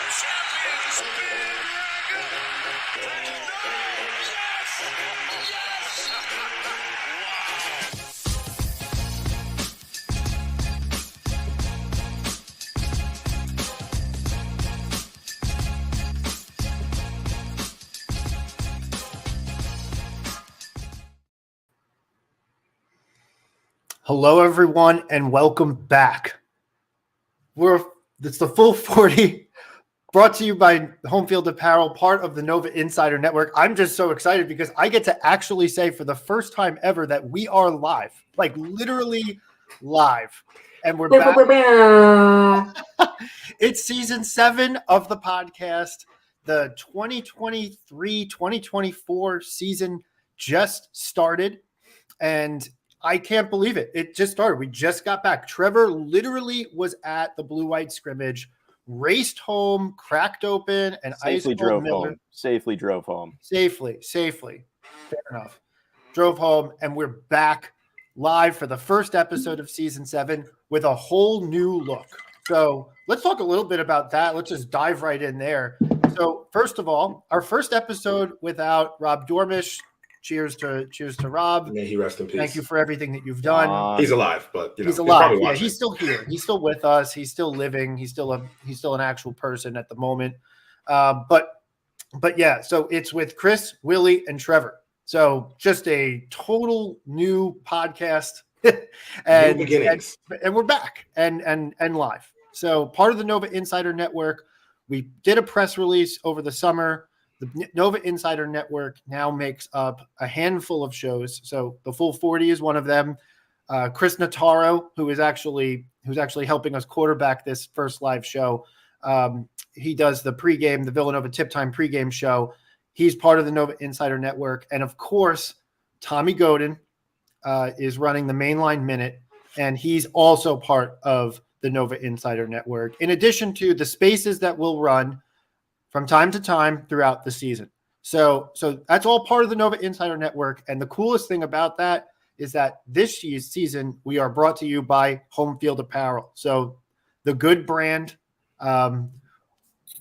Champions, Hello, everyone, and welcome back. It's the Full 40, brought to you by Homefield Apparel, part of the Nova Insider Network. I'm just so excited because I get to actually say for the first time ever that we are live, like literally live. And we're back. It's season 7 of the podcast. The 2023-2024 season just started, and I can't believe it. It just started. We just got back. Trevor literally was at the blue-white scrimmage, raced home, cracked open, and safely drove home. Safely drove home. Safely. Fair enough. Drove home, and we're back live for the first episode of season 7 with a whole new look. So let's talk a little bit about that. Let's just dive right in there. So first of all, our first episode without Rob Dormish. Cheers to Rob. May he rest in peace. Thank you for everything that you've done. He's alive, but he's alive. Yeah, he's still here. He's still with us. He's still living. He's still an actual person at the moment. But yeah, so it's with Chris, Willie, and Trevor. So just a total new podcast, and new beginnings. And we're back and live. So part of the Nova Insider Network. We did a press release over the summer. The Nova Insider Network now makes up a handful of shows. So the Full 40 is one of them. Chris Notaro, who's actually helping us quarterback this first live show. He does the Villanova Tip Time pregame show. He's part of the Nova Insider Network. And of course, Tommy Godin is running the Mainline Minute, and he's also part of the Nova Insider Network, in addition to the spaces that we'll run from time to time throughout the season. So that's all part of the Nova Insider Network. And the coolest thing about that is that this season we are brought to you by Homefield Apparel. So the good brand.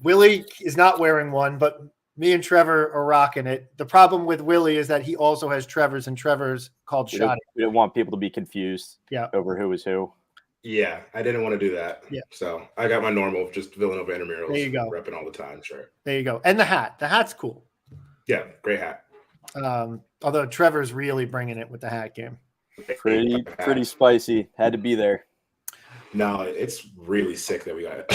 Willie is not wearing one, but me and Trevor are rocking it. The problem with Willie is that he also has Trevor's, and Trevor's called Shotty. We don't want people to be confused over who is who. Yeah, I didn't want to do that. Yeah. So I got my normal, just Villanova intramurals. There you go. Repping all the time, sure. There you go. And the hat. The hat's cool. Yeah, great hat. Although Trevor's really bringing it with the hat game. Pretty spicy. Had to be there. No, it's really sick that we got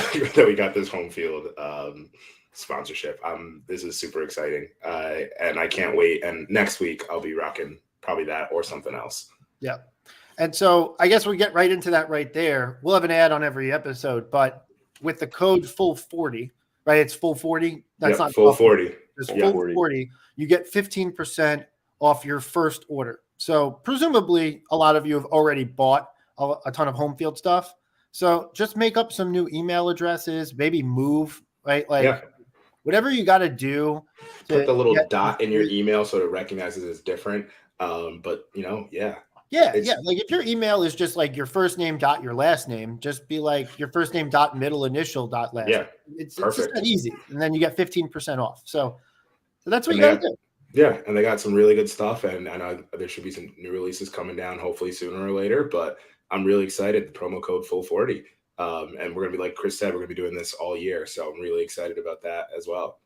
this Homefield sponsorship. This is super exciting, and I can't wait. And next week I'll be rocking probably that or something else. Yeah. And so I guess we get right into that right there. We'll have an ad on every episode, but with the code Full 40, right? It's Full 40. That's not Full 40. It's Full 40. You get 15% off your first order. So presumably a lot of you have already bought a ton of Homefield stuff. So just make up some new email addresses, maybe move, right? Whatever you got to do. Put the little dot in your email so it recognizes it's different. But Yeah. Like if your email is just like your first name dot your last name, just be like your first name dot middle initial dot last. Yeah, it's just that easy, and then you get 15% off. So that's what you got to do. Yeah, and they got some really good stuff, and I know there should be some new releases coming down, hopefully sooner or later. But I'm really excited. The promo code Full 40, and we're gonna be, like Chris said, we're gonna be doing this all year. So I'm really excited about that as well.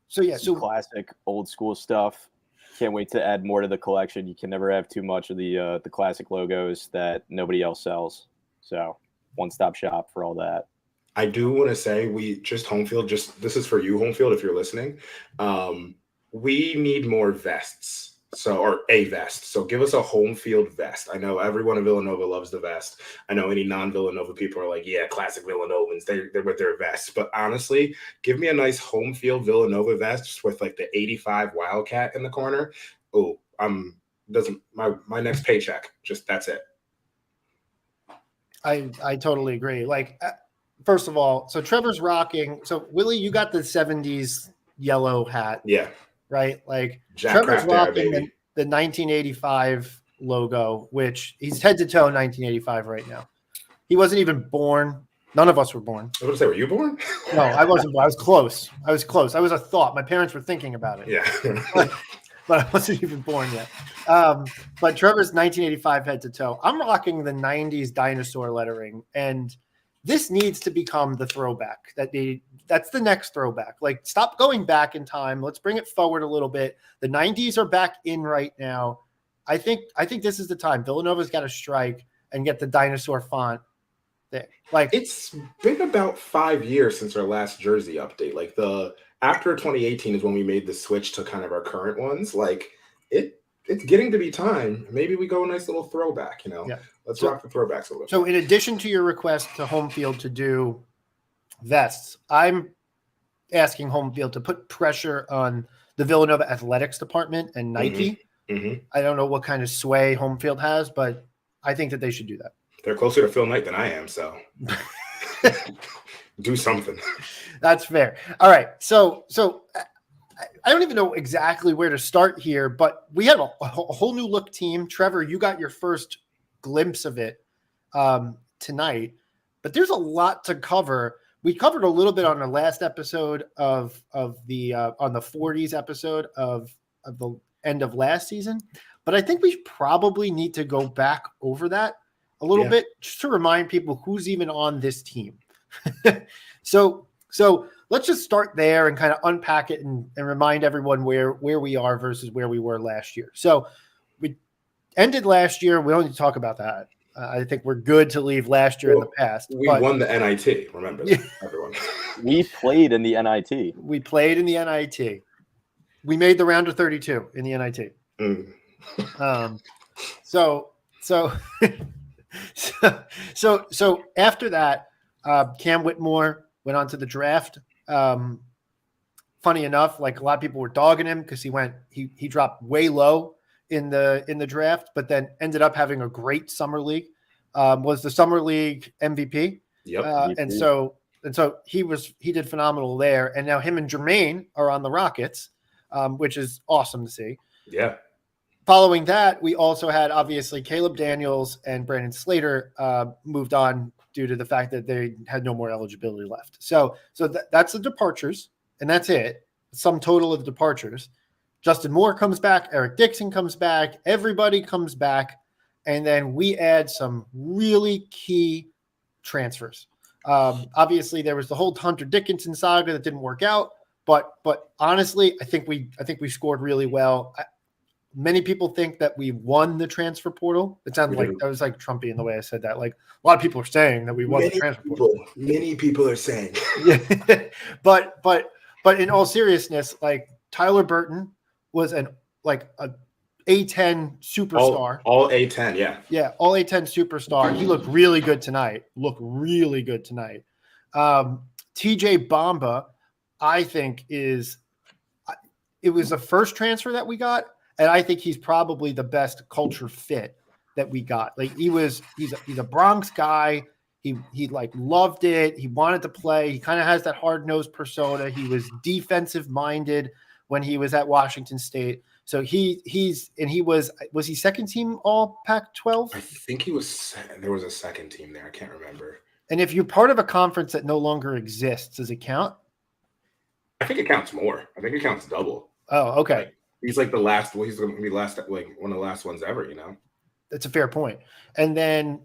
So classic old school stuff. Can't wait to add more to the collection. You can never have too much of the classic logos that nobody else sells. So one-stop shop for all that. I do want to say Homefield, this is for you, Homefield, if you're listening. We need more vests. Or a vest. So give us a Homefield vest. I know everyone in Villanova loves the vest. I know any non-Villanova people are like, yeah, classic Villanovans. They're with their vests. But honestly, give me a nice Homefield Villanova vest with like the 85 Wildcat in the corner. Oh, my next paycheck. Just that's it. I totally agree. Like, first of all, so Trevor's rocking. So Willie, you got the 70s yellow hat. Yeah. Right? Like Jack Trevor's rocking the 1985 logo, which he's head to toe 1985 right now. He wasn't even born None of us were born. I was going to say, were you born? No, I wasn't born. I was close. I was a thought. My parents were thinking about it. Yeah. but I wasn't even born yet. But Trevor's 1985 head to toe. I'm rocking the 90s dinosaur lettering, and this needs to become the throwback. That's the next throwback. Like, stop going back in time. Let's bring it forward a little bit. The 90s are back in right now. I think this is the time. Villanova's got to strike and get the dinosaur font thing. Like, it's been about 5 years since our last jersey update. Like, after 2018 is when we made the switch to kind of our current ones. Like, it's getting to be time. Maybe we go a nice little throwback, Yeah. Let's rock the throwbacks a little bit. So in addition to your request to Homefield to do vests, I'm asking Homefield to put pressure on the Villanova athletics department and Nike. Mm-hmm. I don't know what kind of sway Homefield has, but I think that they should do that. They're closer to Phil Knight than I am, so do something. That's fair. All right. So I don't even know exactly where to start here, but we had a whole new look team. Trevor, you got your first glimpse of it tonight, but there's a lot to cover. We covered a little bit on the last episode of the on the 40s episode of the end of last season, but I think we probably need to go back over that a little bit just to remind people who's even on this team. So let's just start there and kind of unpack it and remind everyone where we are versus where we were last year. So we ended last year. We don't need to talk about that. I think we're good to leave last year in the past. We won the NIT. Remember that, everyone. We played in the NIT. We played in the NIT. We made the round of 32 in the NIT. So after that, Cam Whitmore went on to the draft. Funny enough, like, a lot of people were dogging him because he dropped way low in the draft, but then ended up having a great summer league. Was the summer league MVP. Yep. And so he did phenomenal there. And now him and Jermaine are on the Rockets, which is awesome to see. Yeah. Following that, we also had, obviously, Caleb Daniels and Brandon Slater moved on due to the fact that they had no more eligibility left. So that's the departures, and that's it. Sum total of the departures. Justin Moore comes back. Eric Dixon comes back. Everybody comes back. And then we add some really key transfers. Obviously, there was the whole Hunter Dickinson saga that didn't work out. But honestly, I think we scored really well. Many people think that we won the transfer portal. It sounded like I was like Trumpian the way I said that. Like, a lot of people are saying that we won the transfer portal. Many people are saying. Yeah. but in all seriousness, like, Tyler Burton was a A10 superstar. All A10, yeah. Yeah, all A10 superstar. He looked really good tonight. TJ Bamba, I think it was the first transfer that we got. And I think he's probably the best culture fit that we got. Like, he's a Bronx guy. He like loved it. He wanted to play. He kind of has that hard-nosed persona. He was defensive minded when he was at Washington State. So he was he second team all Pac-12? I think he was. There was a second team there. I can't remember. And if you're part of a conference that no longer exists, does it count? I think it counts more. I think it counts double. Oh, okay. Like, he's like the last. Well, he's going to be like one of the last ones ever. That's a fair point. And then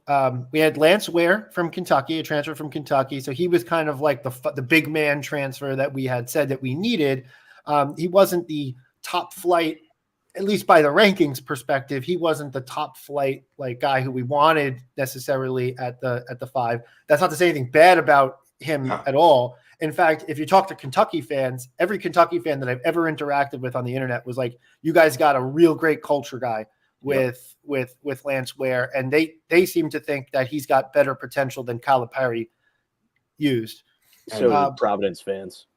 we had Lance Ware from Kentucky, a transfer from Kentucky. So he was kind of like the big man transfer that we had said that we needed. He wasn't the top flight, at least by the rankings perspective. He wasn't the top flight like guy who we wanted necessarily at the 5. That's not to say anything bad about him at all. In fact, if you talk to Kentucky fans, every Kentucky fan that I've ever interacted with on the internet was like, "You guys got a real great culture guy with Lance Ware," and they seem to think that he's got better potential than Calipari used. So Providence fans.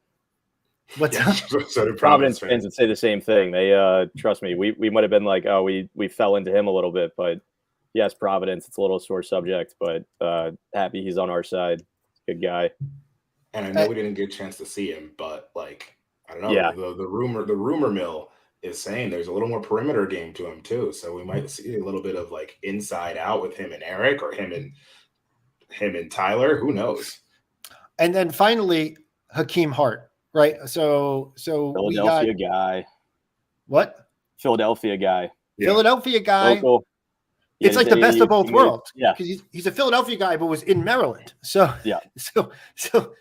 What's up? So Providence fans would say the same thing. They trust me. We might have been like, oh, we fell into him a little bit, but yes, Providence. It's a little sore subject, but happy he's on our side. Good guy. And I know we didn't get a chance to see him, but like, I don't know. Yeah. The rumor mill is saying there's a little more perimeter game to him too. So we might see a little bit of like inside out with him and Eric, or him and Tyler. Who knows? And then finally, Hakeem Hart, right? So we got Philadelphia guy. what? Philadelphia guy. Yeah. Philadelphia guy. Local. He It's had like his the best of AAU both teammate. worlds. Yeah. Because he's a Philadelphia guy, but was in Maryland. So Yeah. So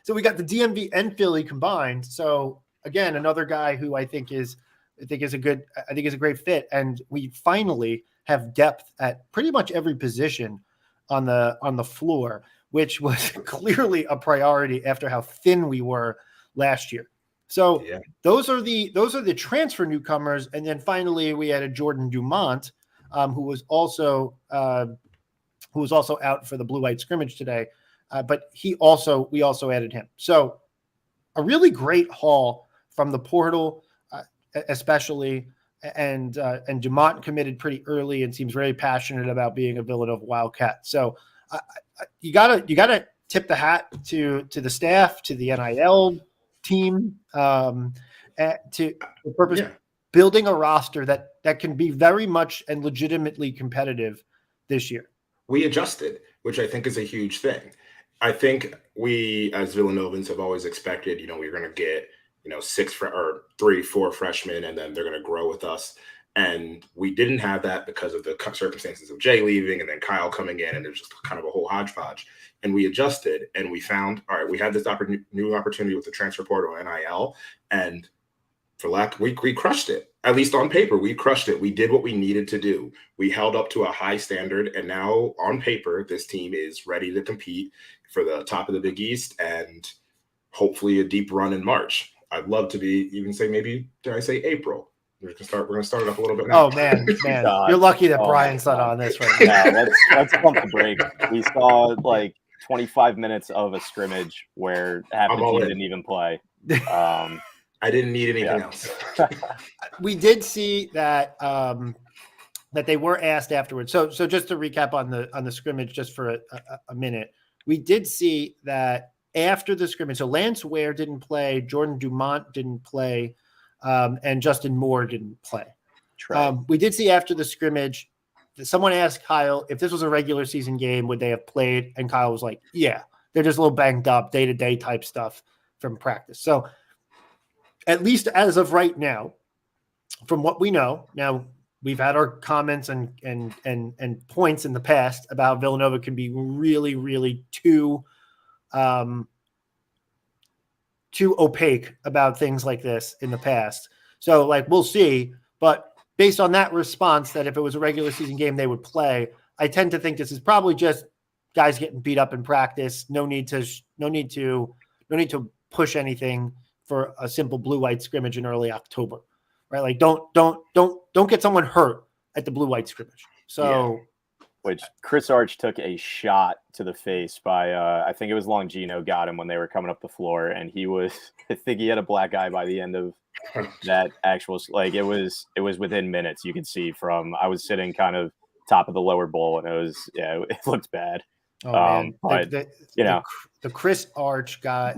we got the DMV and Philly combined. So again, another guy who I think is a great fit. And we finally have depth at pretty much every position on the floor, which was clearly a priority after how thin we were last year. So Yeah. those are the transfer newcomers. And then finally we added Jordan Dumont, who was also out for the blue-white scrimmage today. But we also added him. So a really great haul from the portal, especially, and Dumont committed pretty early and seems very passionate about being a Villanova Wildcat. So you gotta tip the hat to the staff, to the NIL team, to the purpose building a roster that can be very much and legitimately competitive this year. We adjusted, which I think is a huge thing. I think we, as Villanovans, have always expected, we're going to get, 3-4 freshmen, and then they're going to grow with us. And we didn't have that because of the circumstances of Jay leaving and then Kyle coming in, and there's just kind of a whole hodgepodge. And we adjusted, and we found, all right, we had this new opportunity with the transfer portal and NIL, and we crushed it. At least on paper, we crushed it. We did what we needed to do. We held up to a high standard, and now on paper, this team is ready to compete for the top of the Big East and hopefully a deep run in March. I'd love to maybe did I say April? We're gonna start it up a little bit now. Oh man, you're lucky that Brian's not on this right now. Yeah, let's pump the break. We saw like 25 minutes of a scrimmage where half the team didn't even play. I didn't need anything else. We did see that that they were asked afterwards. So just to recap on the scrimmage, just for a minute, we did see that after the scrimmage. So Lance Ware didn't play, Jordan Dumont didn't play, and Justin Moore didn't play. We did see after the scrimmage that someone asked Kyle if this was a regular season game, would they have played? And Kyle was like, "Yeah, they're just a little banged up, day-to-day type stuff from practice." So at least as of right now, from what we know, now we've had our comments and points in the past about Villanova can be really, really too opaque about things like this in the past. So we'll see, but based on that response that if it was a regular season game, they would play, I tend to think this is probably just guys getting beat up in practice. No need to push anything for a simple blue-white scrimmage in early October, right? Don't get someone hurt at the blue-white scrimmage. So, which Chris Arch took a shot to the face by, I think it was Longino got him when they were coming up the floor, and I think he had a black eye by the end of that actual, it was within minutes. You could see I was sitting kind of top of the lower bowl, and it looked bad. Oh man, but the Chris Arch guy,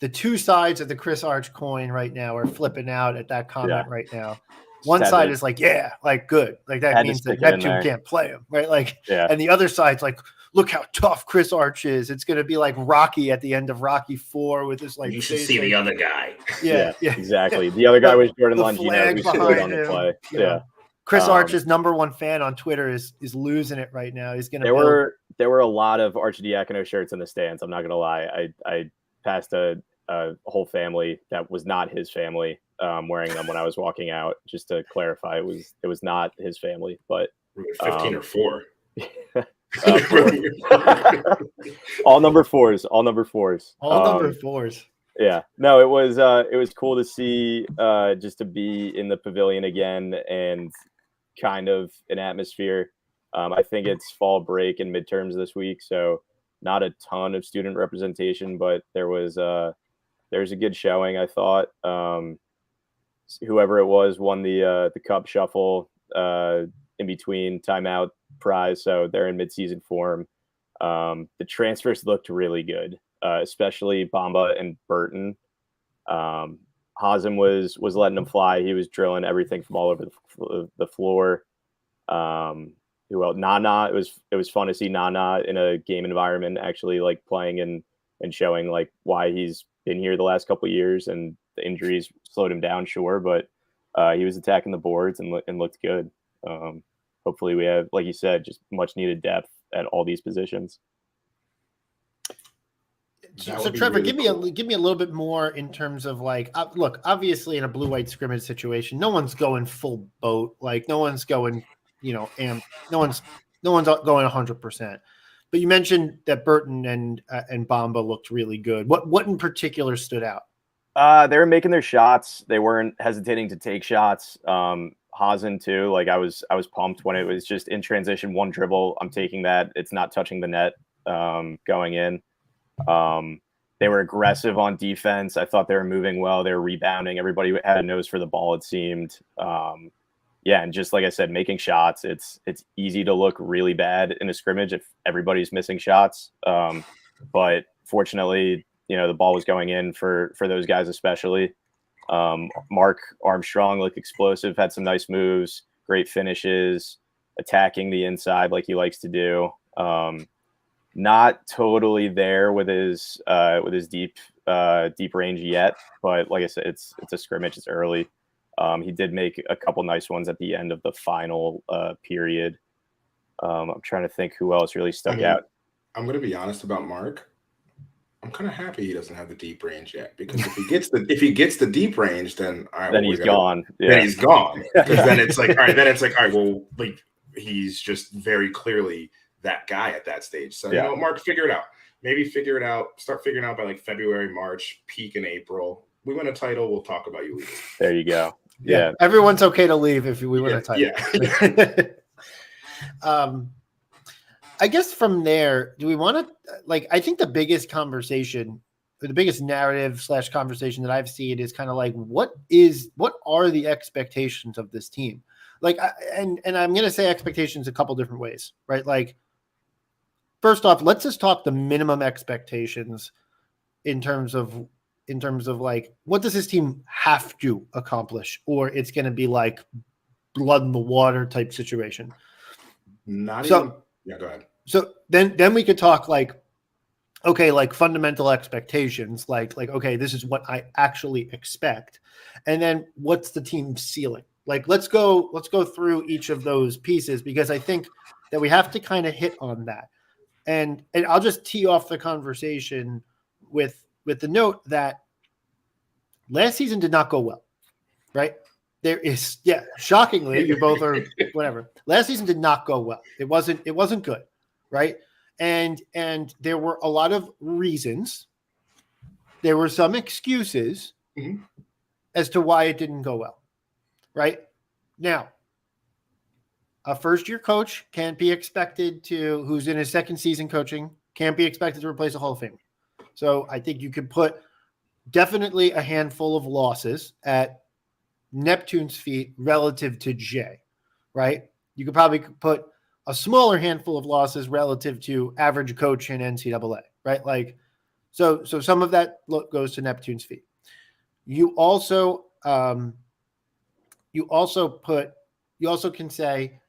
the two sides of the Chris Arch coin right now are flipping out at that comment right now. One side is good. That means that Neptune can't play him, right? And the other side's like, look how tough Chris Arch is. It's going to be like Rocky at the end of Rocky 4 with this you should see the other guy. Yeah, exactly. The other guy was Jordan Longino, who stood on the play. Yeah. Chris Arch's number one fan on Twitter is losing it right now. He's going to. There were a lot of Archidiakono shirts in the stands. I'm not going to lie. I passed a whole family that was not his family wearing them when I was walking out. Just to clarify, it was not his family, but 15 or 4. 4. All number fours. Yeah, no, it was cool to see just to be in the pavilion again and kind of an atmosphere. I think it's fall break and midterms this week, so not a ton of student representation, but there's a good showing, I thought. Whoever it was won the cup shuffle in between timeout prize, so they're in midseason form. The transfers looked really good, especially Bamba and Burton. Hazem was letting them fly. He was drilling everything from all over the floor. Who else? Nana. It was fun to see Nana in a game environment, actually playing in and showing like why he's been here the last couple of years, and the injuries slowed him down, sure, but he was attacking the boards and looked good. Hopefully we have, like you said, just much needed depth at all these positions. So Trevor, give me a little bit more in terms of like, look, obviously in a blue-white scrimmage situation, no one's going full boat. Like no one's going, no one's going 100%. But you mentioned that Burton and Bamba looked really good. What in particular stood out? They were making their shots. They weren't hesitating to take shots. Hazen too. Like I was pumped when it was just in transition, one dribble. I'm taking that. It's not touching the net going in. They were aggressive on defense. I thought they were moving well. They were rebounding. Everybody had a nose for the ball, it seemed. And just like I said, making shots. It's easy to look really bad in a scrimmage if everybody's missing shots. But fortunately, the ball was going in for those guys especially. Mark Armstrong looked explosive, had some nice moves, great finishes, attacking the inside like he likes to do. Not totally there with his deep range yet, but like I said, it's a scrimmage, it's early. He did make a couple nice ones at the end of the final period. I'm trying to think who else really stuck out. I'm going to be honest about Mark. I'm kind of happy he doesn't have the deep range yet, because if he gets the deep range, then all right, then he's gone. Yeah. Then he's gone. Because then it's like, all right, well, like he's just very clearly that guy at that stage. So Mark, figure it out. Maybe figure it out. Start figuring out by like February, March, peak in April. We win a title, we'll talk about you leaving. There you go. Yeah. Everyone's okay to leave if we win a title. Yeah. I guess from there, do we want to I think the biggest conversation, or the biggest narrative / conversation that I've seen is kind of like, what are the expectations of this team? Like, and I'm going to say expectations a couple different ways, right? Like, first off, let's just talk the minimum expectations in terms of like, what does this team have to accomplish, or it's going to be like blood in the water type situation. Yeah, go ahead. So then we could talk like, okay, like fundamental expectations, like, okay, this is what I actually expect. And then what's the team's ceiling? Like, let's go through each of those pieces, because I think that we have to kind of hit on that. And I'll just tee off the conversation with the note that last season did not go well, right? There is, shockingly, you both are whatever. Last season did not go well. It wasn't good, right? And there were a lot of reasons. There were some excuses as to why it didn't go well, right? Now, a first-year coach can't be expected to, who's in his second season coaching, can't be expected to replace a Hall of Famer. So I think you could put definitely a handful of losses at Neptune's feet relative to Jay, right? You could probably put a smaller handful of losses relative to average coach in NCAA, right? Like, so some of that goes to Neptune's feet. You also can say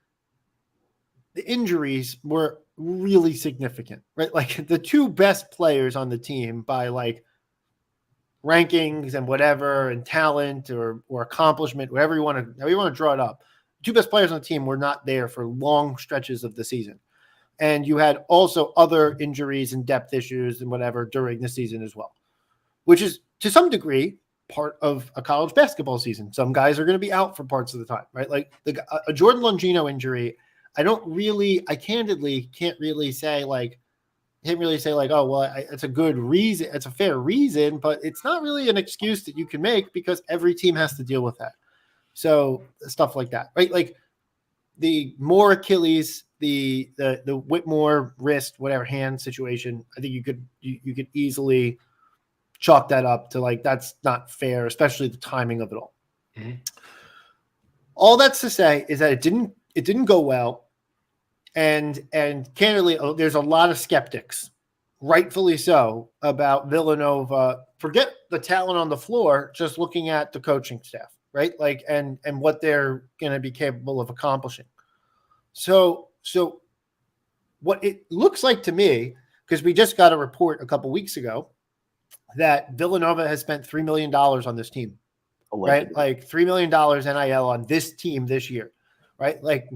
the injuries were really significant, right? Like the two best players on the team by like rankings and whatever, and talent or accomplishment, however you want to draw it up. Two best players on the team were not there for long stretches of the season. And you had also other injuries and depth issues and whatever during the season as well, which is to some degree part of a college basketball season. Some guys are going to be out for parts of the time, right? Like a Jordan Longino injury. I candidly can't really say like, oh, well, it's a good reason. It's a fair reason, but it's not really an excuse that you can make, because every team has to deal with that. So stuff like that, right? Like the Moore Achilles, the Whitmore wrist, whatever hand situation. I think you could easily chalk that up to like, that's not fair, especially the timing of it all. Mm-hmm. All that's to say is that it didn't go well. And candidly, there's a lot of skeptics, rightfully so, about Villanova. Forget the talent on the floor, just looking at the coaching staff, right? Like, and what they're going to be capable of accomplishing. So what it looks like to me, because we just got a report a couple weeks ago that Villanova has spent $3 million on this team, Allegedly. right? Like $3 million NIL on this team this year, right? Like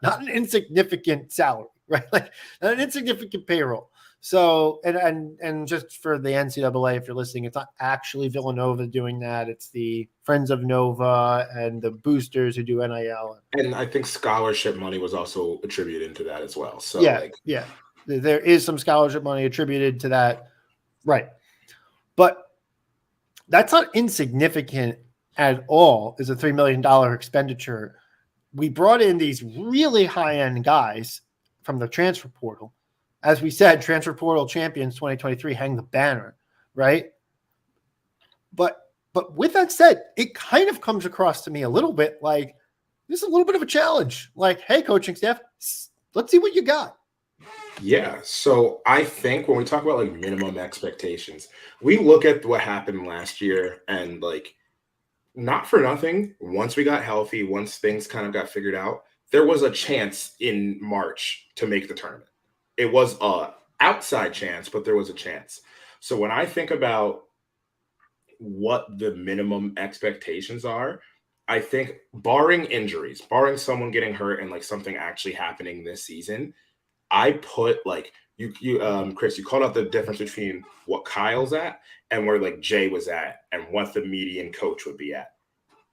not an insignificant salary, right? Like not an insignificant payroll. So, and just for the NCAA, if you're listening, it's not actually Villanova doing that. It's the Friends of Nova and the boosters who do NIL. And I think scholarship money was also attributed to that as well. So yeah, there is some scholarship money attributed to that, right? But that's not insignificant at all. Is a $3 million expenditure. We brought in these really high-end guys from the transfer portal. As we said, transfer portal champions 2023 hang the banner, right? But with that said, it kind of comes across to me a little bit like this is a little bit of a challenge. Like, hey, coaching staff, let's see what you got. Yeah. So I think when we talk about like minimum expectations, we look at what happened last year and like not for nothing. Once we got healthy, once things kind of got figured out, there was a chance in March to make the tournament. It was a outside chance, but there was a chance. So when I think about what the minimum expectations are, I think barring injuries, barring someone getting hurt and like something actually happening this season, I put like you Chris, you called out the difference between what Kyle's at and where like Jay was at and what the median coach would be at.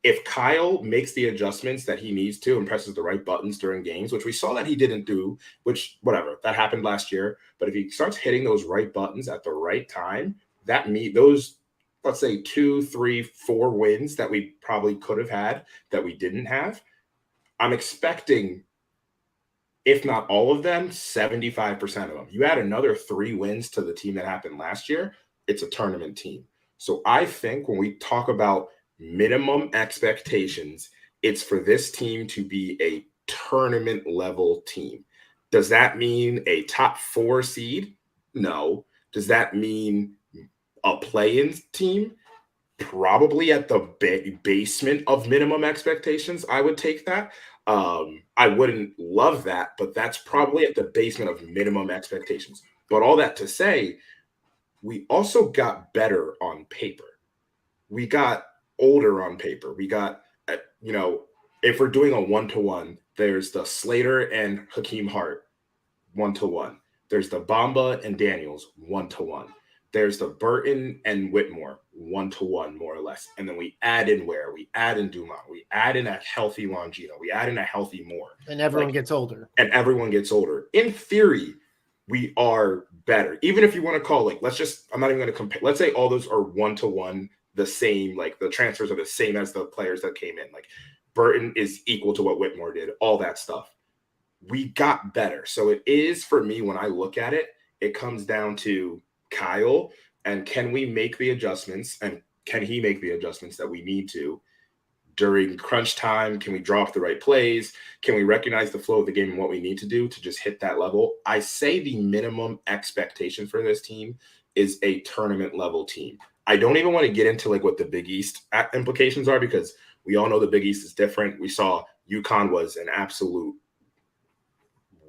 If Kyle makes the adjustments that he needs to and presses the right buttons during games, which we saw that he didn't do, which whatever, that happened last year. But if he starts hitting those right buttons at the right time, that those, let's say 2, 3, 4 wins that we probably could have had that we didn't have, I'm expecting, if not all of them, 75% of them. You add another 3 wins to the team that happened last year, it's a tournament team. So I think when we talk about minimum expectations, it's for this team to be a tournament level team. Does that mean a top 4 seed? No. Does that mean a play-in team? Probably at the basement of minimum expectations. I would take that. I wouldn't love that, but that's probably at the basement of minimum expectations. But all that to say, we also got better on paper. We got older on paper. We got, if we're doing a 1-to-1, there's the Slater and Hakeem Hart 1-to-1. There's the Bamba and Daniels 1-to-1. There's the Burton and Whitmore 1-to-1, more or less. And then we add in Ware, we add in Dumont, we add in a healthy Longino, we add in a healthy Moore. And everyone gets older. And everyone gets older. In theory, we are better. Even if you want to call, I'm not even going to compare. Let's say all those are 1-to-1, the same, like the transfers are the same as the players that came in. Like Burton is equal to what Whitmore did, all that stuff. We got better. So it is, for me, when I look at it, it comes down to Kyle and can we make the adjustments and can he make the adjustments that we need to during crunch time? Can we draw up the right plays? Can we recognize the flow of the game and what we need to do to just hit that level? I say the minimum expectation for this team is a tournament level team. I don't even want to get into like what the Big East implications are because we all know the Big East is different. We saw UConn was an absolute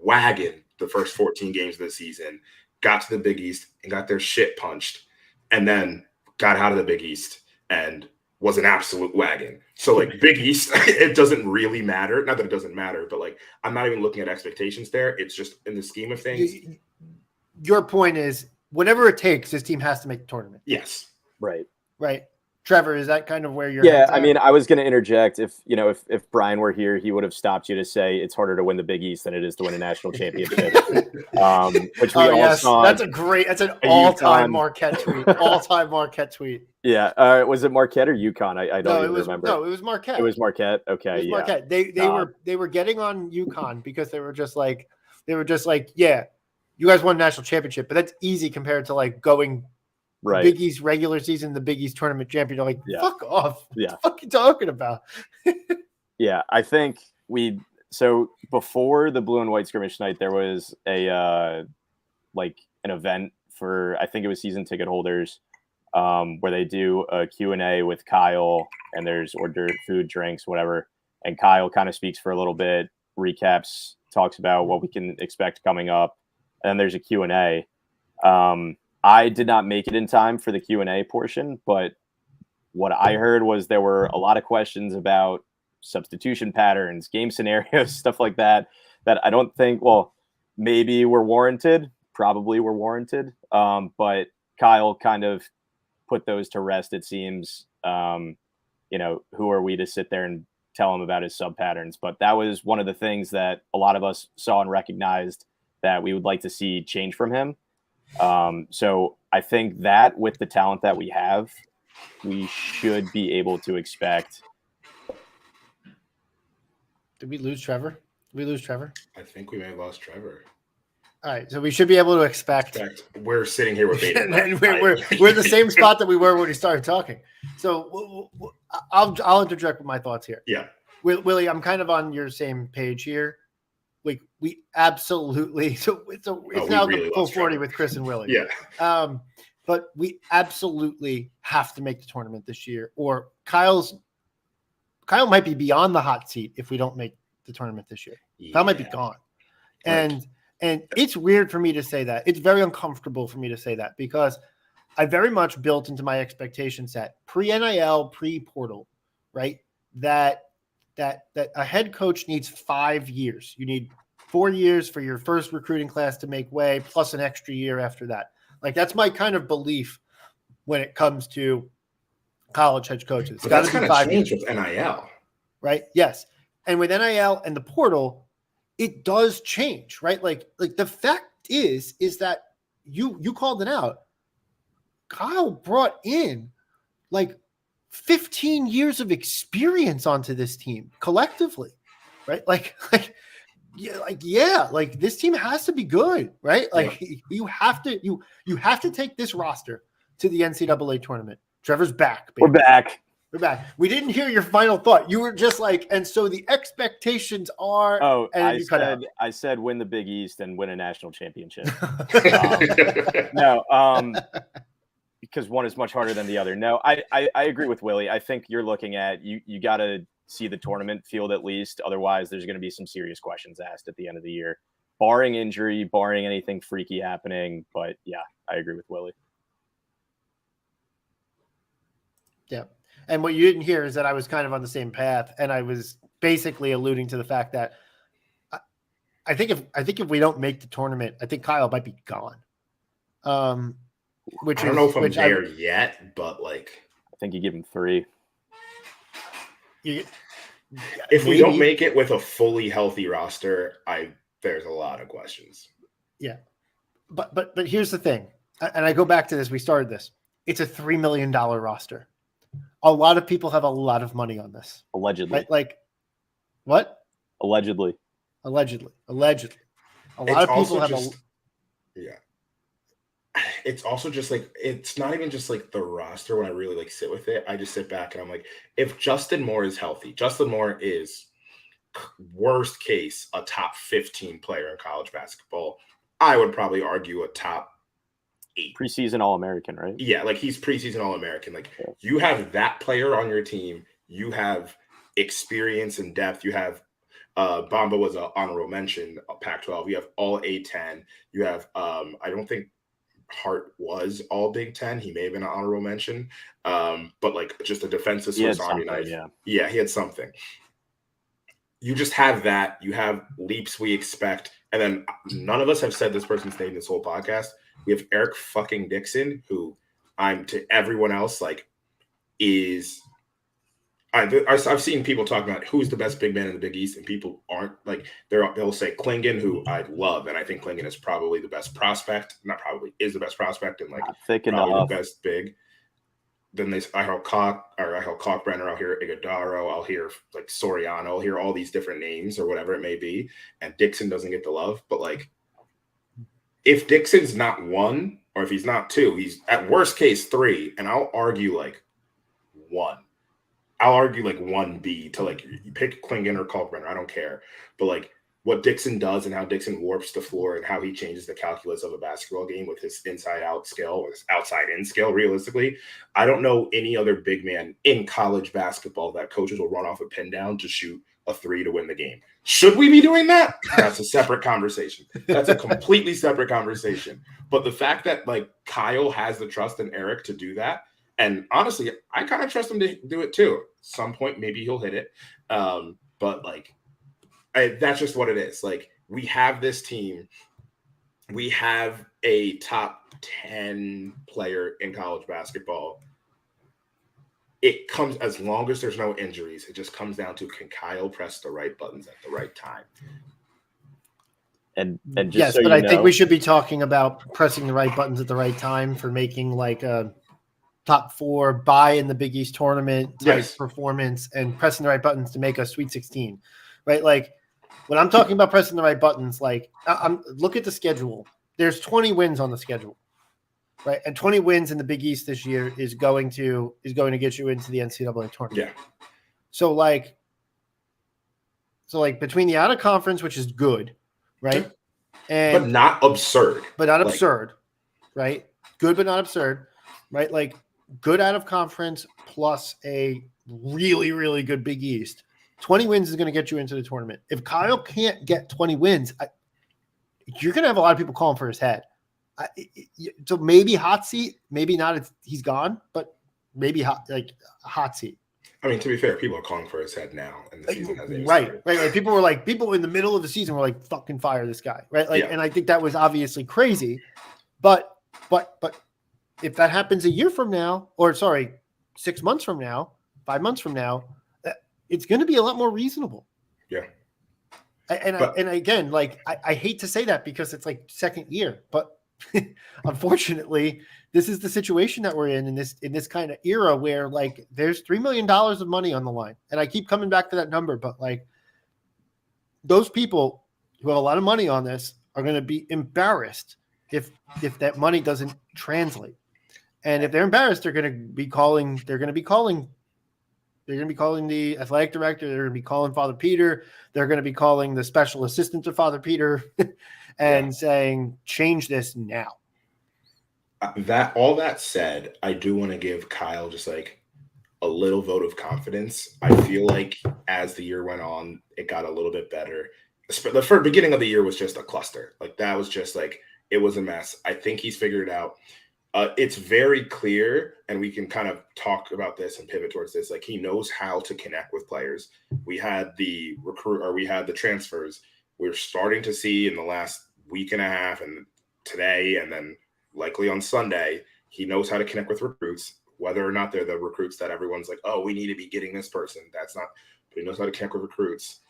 wagon the first 14 games of the season, got to the Big East and got their shit punched, and then got out of the Big East and was an absolute wagon. So like Big East, it doesn't really matter. Not that it doesn't matter, but like I'm not even looking at expectations there. It's just in the scheme of things. Your point is whatever it takes, this team has to make the tournament. Yes. Right. Trevor, is that kind of where you're Yeah, I mean, I was going to interject. If Brian were here, he would have stopped you to say it's harder to win the Big East than it is to win a national championship. Which we all saw. That's an all-time Marquette tweet. All-time Marquette tweet. Yeah. Was it Marquette or UConn? I don't even remember. No, it was Marquette. It was Marquette. Okay. It was Marquette. They were getting on UConn because they were just like, yeah, you guys won a national championship, but that's easy compared to like going right. Big East regular season, the Big East tournament champion. You're like, fuck off. Yeah. What the fuck are you talking about? Yeah, I think so before the blue and white scrimmage night, there was an event for, I think it was season ticket holders, where they do a Q&A with Kyle and there's order food, drinks, whatever. And Kyle kind of speaks for a little bit, recaps, talks about what we can expect coming up. And then there's a Q&A. I did not make it in time for the Q&A portion, but what I heard was there were a lot of questions about substitution patterns, game scenarios, stuff like that I don't think, well, maybe were warranted, probably were warranted. But Kyle kind of put those to rest, it seems. Who are we to sit there and tell him about his sub patterns? But that was one of the things that a lot of us saw and recognized that we would like to see change from him. So I think that with the talent that we have, we should be able to expect. Did we lose Trevor? Did we lose Trevor? I think we may have lost Trevor. All right, so we should be able to expect. We're sitting here with Baden. And we're in the same spot that we were when we started talking. So I'll interject with my thoughts here. Yeah, Willie, I'm kind of on your same page here. Like we absolutely. So it's now really the full 40 with Chris and Willie. Yeah. But we absolutely have to make the tournament this year, or Kyle might be beyond the hot seat if we don't make the tournament this year. Yeah. Kyle might be gone. And it's weird for me to say that. It's very uncomfortable for me to say that because I very much built into my expectation set pre-NIL, pre-portal, right? That a head coach needs 5 years. You need 4 years for your first recruiting class to make way, plus an extra year after that. Like that's my kind of belief when it comes to college head coaches. But that's kind of changed with NIL. Right? Yes. And with NIL and the portal, it does change, right? Like the fact is that you called it out. Kyle brought in like 15 years of experience onto this team collectively, right? Like this team has to be good, right? Like you have to take this roster to the NCAA tournament. Trevor's back. Baby. We're back. We didn't hear your final thought. You were just like, and so the expectations are. Oh, I said win the Big East and win a national championship. Because one is much harder than the other. No, I agree with Willie. I think you're looking at you got to see the tournament field at least. Otherwise, there's going to be some serious questions asked at the end of the year, barring injury, barring anything freaky happening. But yeah, I agree with Willie. Yeah. And what you didn't hear is that I was kind of on the same path, and I was basically alluding to the fact that I think if we don't make the tournament, I think Kyle might be gone. I don't know if I'm there yet, but like I think you give him 3. If we don't make it with a fully healthy roster, there's a lot of questions. Yeah, but here's the thing, and I go back to this. We started this. It's a $3 million roster. A lot of people have a lot of money on this. Allegedly. Right? Like, what? Allegedly. A lot of people have Yeah. It's also just like, it's not even just like the roster when I really like sit with it. I just sit back and I'm like, if Justin Moore is healthy, Justin Moore is worst case a top 15 player in college basketball. I would probably argue a top 8. Preseason All-American, right? Yeah, like he's preseason All-American. Like you have that player on your team. You have experience and depth. You have Bamba was an honorable mention, Pac-12. You have all A-10. You have I don't think Hart was all Big Ten. He may have been an honorable mention. But like just a defensive Swiss Army knife. Yeah, he had something. You just have that. You have leaps we expect. And then none of us have said this person's name this whole podcast. We have Eric fucking Dixon, who I'm to everyone else like is. I've seen people talk about who's the best big man in the Big East, and people aren't like they'll say Klingon, who I love, and I think Klingon is probably the best prospect. Not probably is the best prospect, and like probably the best big. Then I hear Kalkbrenner, I'll hear Iguodaro, I'll hear like Soriano, I'll hear all these different names or whatever it may be, and Dixon doesn't get the love. But like, if Dixon's not 1, or if he's not 2, he's at worst case 3, and I'll argue like 1. I'll argue like 1B to like you pick Klingon or Kalkbrenner, I don't care. But like what Dixon does and how Dixon warps the floor and how he changes the calculus of a basketball game with his inside-out skill or his outside-in skill, realistically, I don't know any other big man in college basketball that coaches will run off a pin down to shoot a three to win the game. Should we be doing that? That's a separate conversation. That's a completely separate conversation. But the fact that like Kyle has the trust in Eric to do that, and honestly, I kind of trust him to do it too. At some point, maybe he'll hit it. But like, that's just what it is. Like, we have this team. We have a top 10 player in college basketball. It comes, as long as there's no injuries, it just comes down to, can Kyle press the right buttons at the right time? And just yes, so but you I know, think we should be talking about pressing the right buttons at the right time for making like a top 4 bye in the Big East tournament type performance, and pressing the right buttons to make a Sweet 16, right? Like, when I'm talking about pressing the right buttons, like look at the schedule. There's 20 wins on the schedule, right? And 20 wins in the Big East this year is going to get you into the NCAA tournament. Yeah. So like between the out of conference, which is good, right? And but not absurd. But not absurd, right? Good, but not absurd, right? Like, good out of conference plus a really, really good Big East. 20 wins is going to get you into the tournament. If Kyle can't get 20 wins, you're going to have a lot of people calling for his head. So maybe hot seat, maybe not. He's gone, but maybe hot seat. I mean, to be fair, people are calling for his head now, and the season hasn't even right. started. Like people in the middle of the season were like, "Fucking fire this guy," right? Like, and I think that was obviously crazy, but if that happens a year from now, 6 months from now, 5 months from now, it's going to be a lot more reasonable. Yeah. And again, like, I hate to say that because it's like second year, but unfortunately, this is the situation that we're in this kind of era where like there's $3 million of money on the line. And I keep coming back to that number, but like, those people who have a lot of money on this are going to be embarrassed if that money doesn't translate. And if they're embarrassed, they're going to be calling the athletic director. They're going to be calling Father Peter. They're going to be calling the special assistant to Father Peter and saying, change this now. All that said, I do want to give Kyle just like a little vote of confidence. I feel like as the year went on, it got a little bit better. The first beginning of the year was just a cluster. Like, that was just like, it was a mess. I think he's figured it out. It's very clear, and we can kind of talk about this and pivot towards this. Like, he knows how to connect with players. We had the transfers. We're starting to see in the last week and a half, and today, and then likely on Sunday, he knows how to connect with recruits, whether or not they're the recruits that everyone's like, oh, we need to be getting this person. That's not, but he knows how to connect with recruits.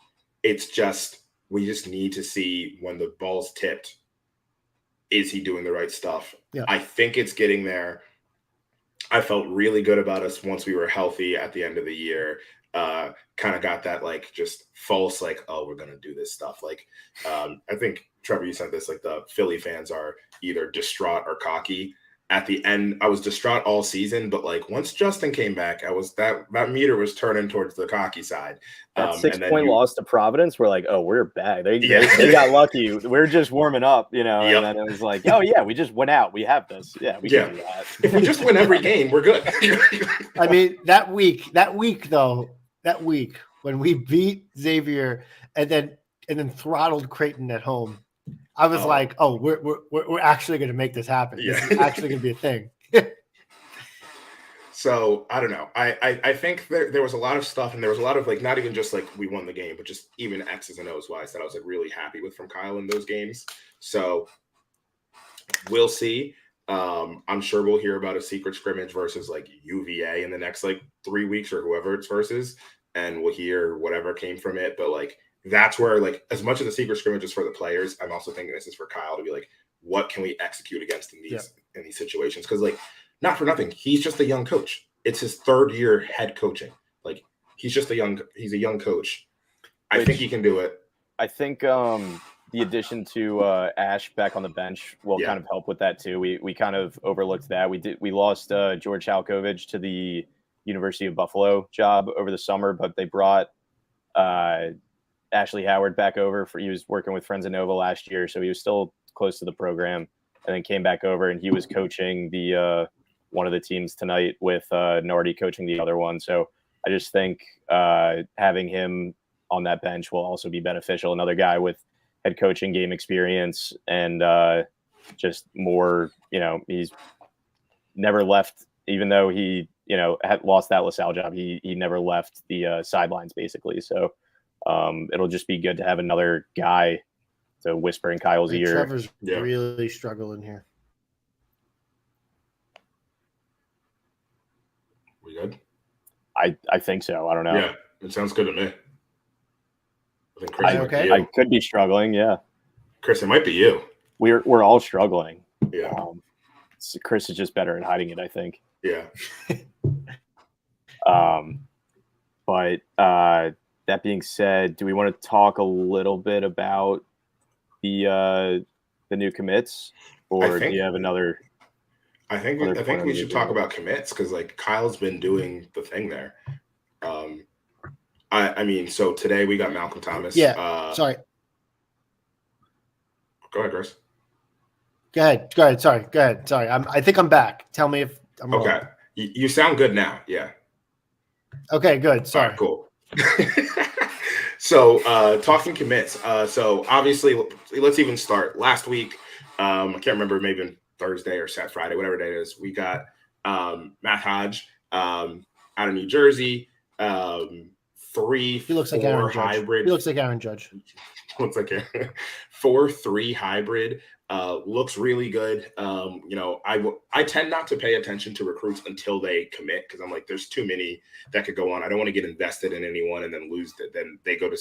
It's just, we just need to see when the ball's tipped, is he doing the right stuff? Yeah. I think it's getting there. I felt really good about us once we were healthy at the end of the year. Kind of got that like just false, like, oh, we're going to do this stuff. Like, I think, Trevor, you said this, like the Philly fans are either distraught or cocky. At the end, I was distraught all season, but like once Justin came back, I was that meter was turning towards the cocky side. That 6-point loss to Providence, we're like, oh, we're back. They got lucky. We're just warming up, you know. Yep. And then it was like, oh yeah, we just went out. We have this. Yeah, we can do that. If we just win every game, we're good. I mean, that week when we beat Xavier and then throttled Creighton at home, I was like, oh, we're actually going to make this happen. Yeah. This is actually going to be a thing. So I don't know. I think there was a lot of stuff, and there was a lot of like, not even just like we won the game, but just even X's and O's wise that I was like really happy with from Kyle in those games. So we'll see. I'm sure we'll hear about a secret scrimmage versus like UVA in the next like 3 weeks or whoever it's versus, and we'll hear whatever came from it. But like, that's where, like, as much of the secret scrimmage is for the players, I'm also thinking this is for Kyle to be like, what can we execute against in these situations? Because like, not for nothing, he's just a young coach. It's his third year head coaching. Like, he's a young coach. I think he can do it. I think the addition to Ash back on the bench will kind of help with that too. We kind of overlooked that. We lost George Halkovich to the University of Buffalo job over the summer, but they brought Ashley Howard back over. He was working with Friends of Nova last year, so he was still close to the program, and then came back over, and he was coaching the one of the teams tonight with Nardi coaching the other one. So I just think having him on that bench will also be beneficial. Another guy with head coaching game experience and just more, he's never left, even though he, had lost that LaSalle job. He never left the sidelines basically. So it'll just be good to have another guy to whisper in Kyle's ear. Trevor's really struggling here. We good? I think so. I don't know. Yeah, it sounds good to me. I think Chris might be you. I could be struggling. Yeah, Chris, it might be you. We're all struggling. Yeah. Chris is just better at hiding it, I think. Yeah. But that being said, do we want to talk a little bit about the new commits, or do you have another? I think we should talk about commits because like Kyle's been doing the thing there. I mean, so today we got Malcolm Thomas. Yeah. Sorry. Go ahead, Chris. Go ahead. Sorry. Go ahead. Sorry. I think I'm back. Tell me if I'm okay. wrong. You sound good now. Yeah. Okay. Good. Sorry. Right, cool. So talking commits. So obviously, let's even start. Last week, I can't remember, maybe Thursday or Friday, whatever day it is. We got Matt Hodge out of New Jersey. 3-4 He looks like Aaron hybrid. Judge. He looks like Aaron Judge. Looks like 4-3 hybrid. Looks really good. I tend not to pay attention to recruits until they commit because I'm like, there's too many that could go on. I don't want to get invested in anyone and then lose it. Then they go to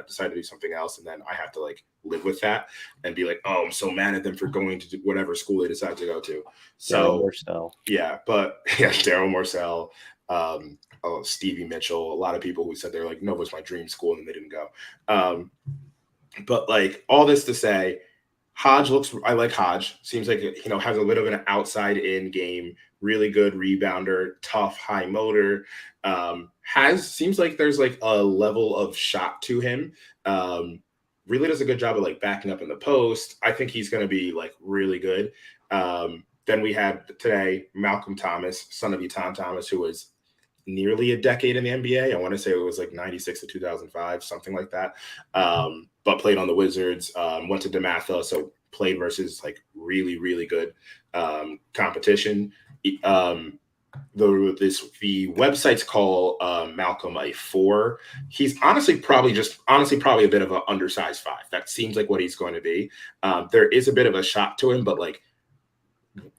decide to do something else, and then I have to like live with that and be like, oh, I'm so mad at them for going to whatever school they decide to go to. So Daryl Morcell, Stevie Mitchell, a lot of people who said they're like, Nova's my dream school, and they didn't go. But like all this to say, I like Hodge. Seems like, has a bit of an outside in game, really good rebounder, tough, high motor. Seems like there's like a level of shot to him. Really does a good job of like backing up in the post. I think he's going to be like really good. Then we had today Malcolm Thomas, son of Etan Thomas, who was nearly a decade in the NBA. I want to say it was like 96 to 2005, something like that. But played on the Wizards, went to DeMatha, so played versus like really, really good competition. The websites call Malcolm a 4. He's honestly probably a bit of an undersized 5. That seems like what he's going to be. There is a bit of a shot to him, but like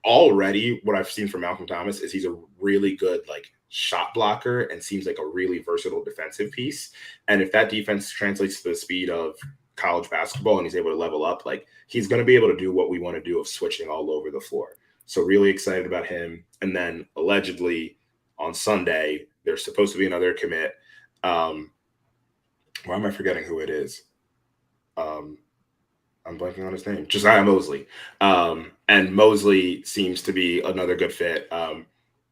already what I've seen from Malcolm Thomas is he's a really good like shot blocker and seems like a really versatile defensive piece. And if that defense translates to the speed of college basketball and he's able to level up, like he's going to be able to do what we want to do of switching all over the floor. So really excited about him. And then allegedly on Sunday, there's supposed to be another commit. Why am I forgetting who it is? I'm blanking on his name. Josiah Mosley. And Mosley seems to be another good fit.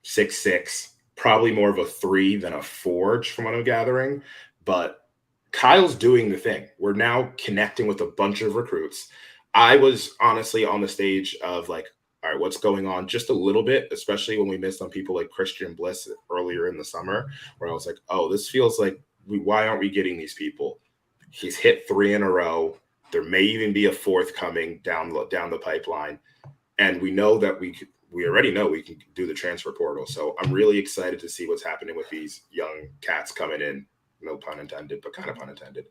6'6", probably more of a 3 than a 4 from what I'm gathering. But Kyle's doing the thing. We're now connecting with a bunch of recruits. I was honestly on the stage of like, all right, what's going on just a little bit, especially when we missed on people like Christian Bliss earlier in the summer, where I was like, oh, this feels like why aren't we getting these people? He's hit 3 in a row. There may even be a 4th coming down the pipeline. And we know that we already know we can do the transfer portal. So I'm really excited to see what's happening with these young cats coming in. No pun intended, but kind of pun intended,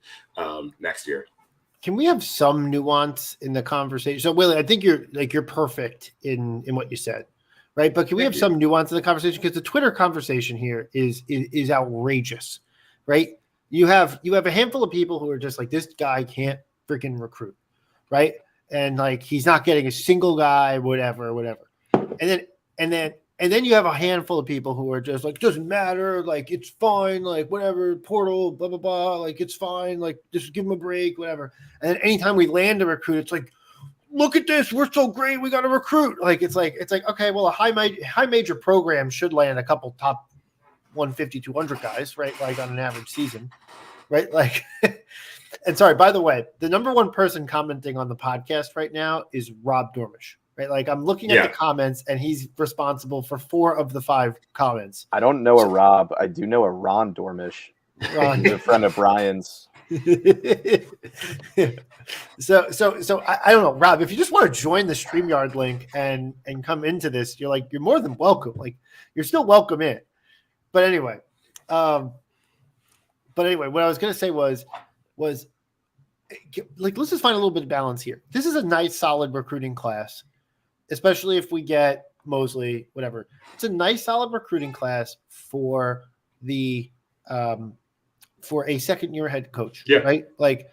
next year. Can we have some nuance in the conversation? So Willie, I think you're perfect in what you said, right? But can we have some nuance in the conversation? Because the Twitter conversation here is outrageous, right? You have a handful of people who are just like, this guy can't freaking recruit, right? And like he's not getting a single guy, whatever. And then you have a handful of people who are just like, doesn't matter, like it's fine, like whatever, portal, blah blah blah, like it's fine, like just give him a break, whatever. And then anytime we land a recruit, it's like, look at this, we're so great, we got to recruit. Like it's like okay, well, a high major program should land a couple top 150, 200 guys, right? Like on an average season, right? Like, and sorry, by the way, the number one person commenting on the podcast right now is Rob Dormish. Right, like I'm looking at the comments, and he's responsible for 4 of the 5 comments. I don't know a Rob. I do know a Ron Dormish. He's a friend of Brian's. So I don't know, Rob, if you just want to join the StreamYard link and come into this, you're more than welcome. Like, you're still welcome in. But anyway, what I was going to say was like, let's just find a little bit of balance here. This is a nice, solid recruiting class, especially if we get Mosley, whatever. It's a nice, solid recruiting class for the for a second-year head coach, right? Like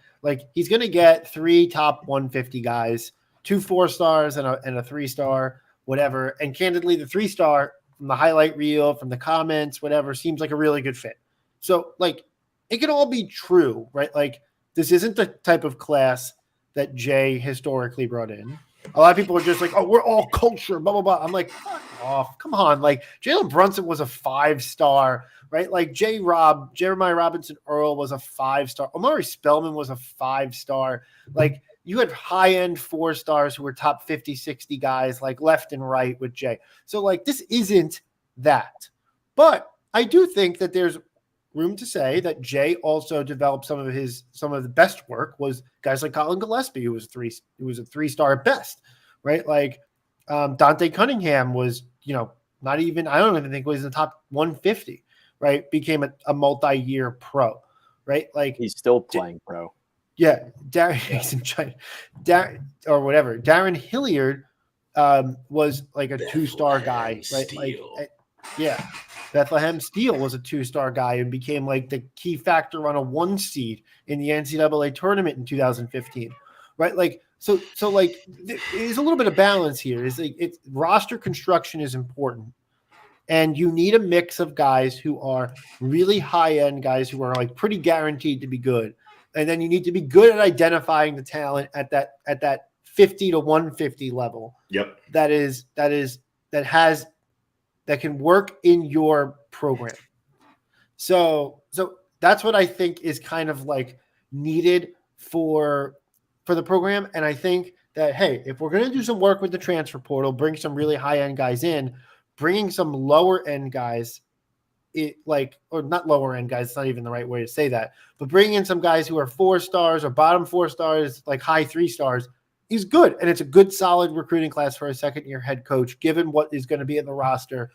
he's going to get 3 top 150 guys, 2 4-stars and a 3-star, whatever. And candidly, the 3-star from the highlight reel, from the comments, whatever, seems like a really good fit. So, like, it can all be true, right? Like, this isn't the type of class that Jay historically brought in. A lot of people are just like, oh, we're all culture, blah, blah, blah. I'm like, fuck off. Come on. Like, Jalen Brunson was a 5-star, right? Like, Jeremiah Robinson Earl was a 5-star. Omari Spellman was a 5-star. Like, you had high-end 4-stars who were top 50, 60 guys, like, left and right with Jay. So, like, this isn't that. But I do think that there's room to say that Jay also developed some of the best work was guys like Colin Gillespie, who was a 3-star at best, right? Like Dante Cunningham was, not even, I don't even think was in the top 150, right? Became a multi-year pro, right? Like he's still playing pro. Yeah, he's in China, or whatever. Darren Hilliard was like a 2-star guy, right? Steel. Like, yeah. Bethlehem Steel was a 2-star guy and became like the key factor on a 1 seed in the NCAA tournament in 2015, right? Like, so like there's a little bit of balance here. It's roster construction is important, and you need a mix of guys who are really high end guys who are like pretty guaranteed to be good, and then you need to be good at identifying the talent at that 50 to 150 level. Yep. That can work in your program. So that's what I think is kind of like needed for the program. And I think that, hey, if we're going to do some work with the transfer portal, bring some really high-end guys in, bringing some lower-end guys, or not lower-end guys, it's not even the right way to say that, but bringing in some guys who are 4-stars or bottom 4-stars, like high 3-stars, is good. And it's a good, solid recruiting class for a second-year head coach, given what is going to be in the roster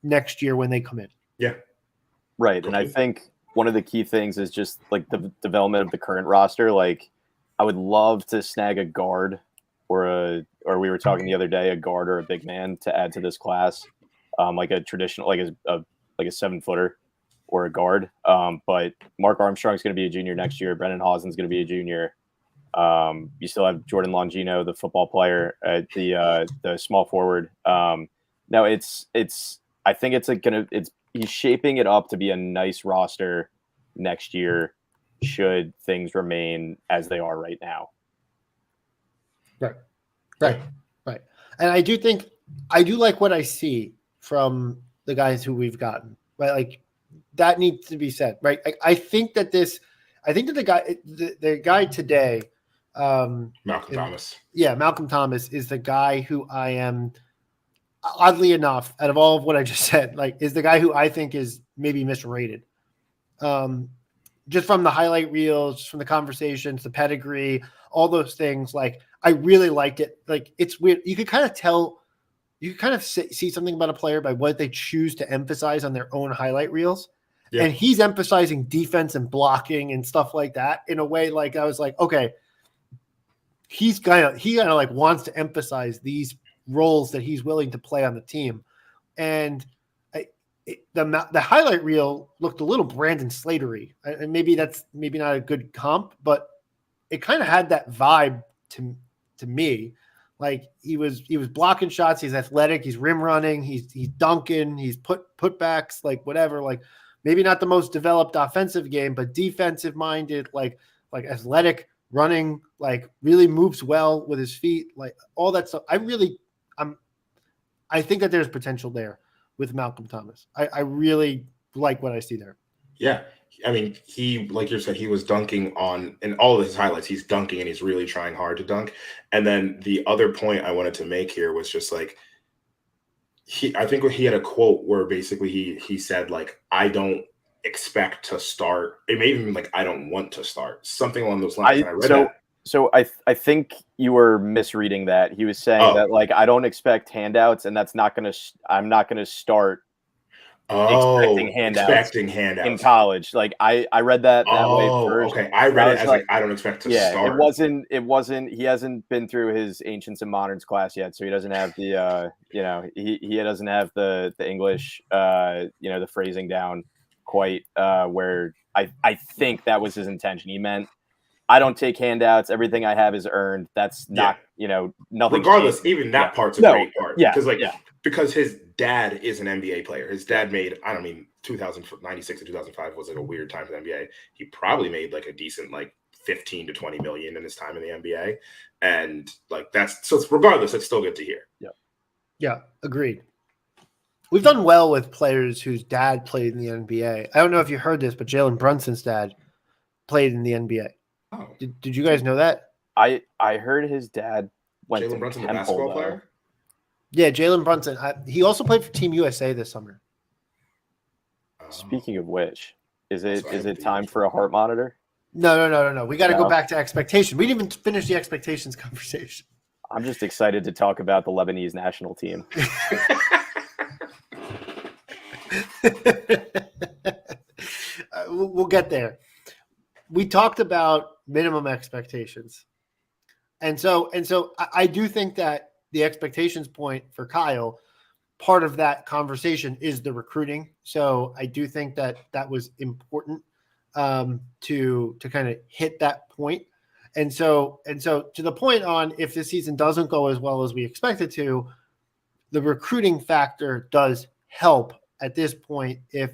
next year when they come in. Yeah. Right. And I think one of the key things is just like the development of the current roster. Like, I would love to snag a guard or we were talking the other day, a guard or a big man to add to this class. Like a traditional, like a 7-footer or a guard. But Mark Armstrong's going to be a junior next year. Brennan Hausen's going to be a junior. You still have Jordan Longino, the football player, at the small forward. No, I think he's shaping it up to be a nice roster next year, should things remain as they are right now. Right. And I do like what I see from the guys who we've gotten, right? Like, that needs to be said, right? I think that the guy today, Malcolm Thomas. Yeah, Malcolm Thomas is the guy who I am, oddly enough, out of all of what I just said, like, is the guy who I think is maybe misrated. Just from the highlight reels, just from the conversations, the pedigree, all those things. Like, I really liked it. Like, it's weird. You could kind of tell, see something about a player by what they choose to emphasize on their own highlight reels. Yeah. And he's emphasizing defense and blocking and stuff like that in a way. Like, I was like, okay, he kind of like wants to emphasize these roles that he's willing to play on the team. And the highlight reel looked a little Brandon Slatery, and maybe that's not a good comp, but it kind of had that vibe to me. Like, he was blocking shots, he's athletic, he's rim running, he's dunking, he's putbacks, like whatever. Like, maybe not the most developed offensive game, but defensive minded, like athletic, running, like really moves well with his feet, like all that stuff. I think that there's potential there with Malcolm Thomas. I really like what I see there. Yeah. I mean, he, like you said, he was dunking in all of his highlights, he's dunking and he's really trying hard to dunk. And then the other point I wanted to make here was just like, I think he had a quote where basically he said, like, I don't expect to start. It may even be like I don't want to start. Something along those lines. And I read that. So I think you were misreading that. He was saying that like I don't expect handouts, and that's not gonna. I'm not gonna start expecting handouts in college. Like I read that way first. Okay. I read it as like I don't expect to start. It wasn't. He hasn't been through his ancients and moderns class yet, so he doesn't have the he doesn't have the English the phrasing down quite where I think that was his intention. He meant I don't take handouts. Everything I have is earned. That's not, nothing. Regardless, even that part's a great part. Because his dad is an NBA player. His dad made, 96 to 2005 was like a weird time for the NBA. He probably made like a decent, like 15 to 20 million in his time in the NBA. And like regardless, it's still good to hear. Yeah. Yeah. Agreed. We've done well with players whose dad played in the NBA. I don't know if you heard this, but Jalen Brunson's dad played in the NBA. Oh. Did you guys know that? I heard his dad went Jalen to Brunson, the Temple, basketball though. player? Yeah, Jalen Brunson. He also played for Team USA this summer. Speaking of which, is it time for a heart monitor? No. We got to go back to expectation. We didn't even finish the expectations conversation. I'm just excited to talk about the Lebanese national team. We'll get there. We talked about minimum expectations. And so I do think that the expectations point for Kyle, part of that conversation is the recruiting. So I do think that was important to kind of hit that point. And so to the point on if this season doesn't go as well as we expect it to, the recruiting factor does help at this point if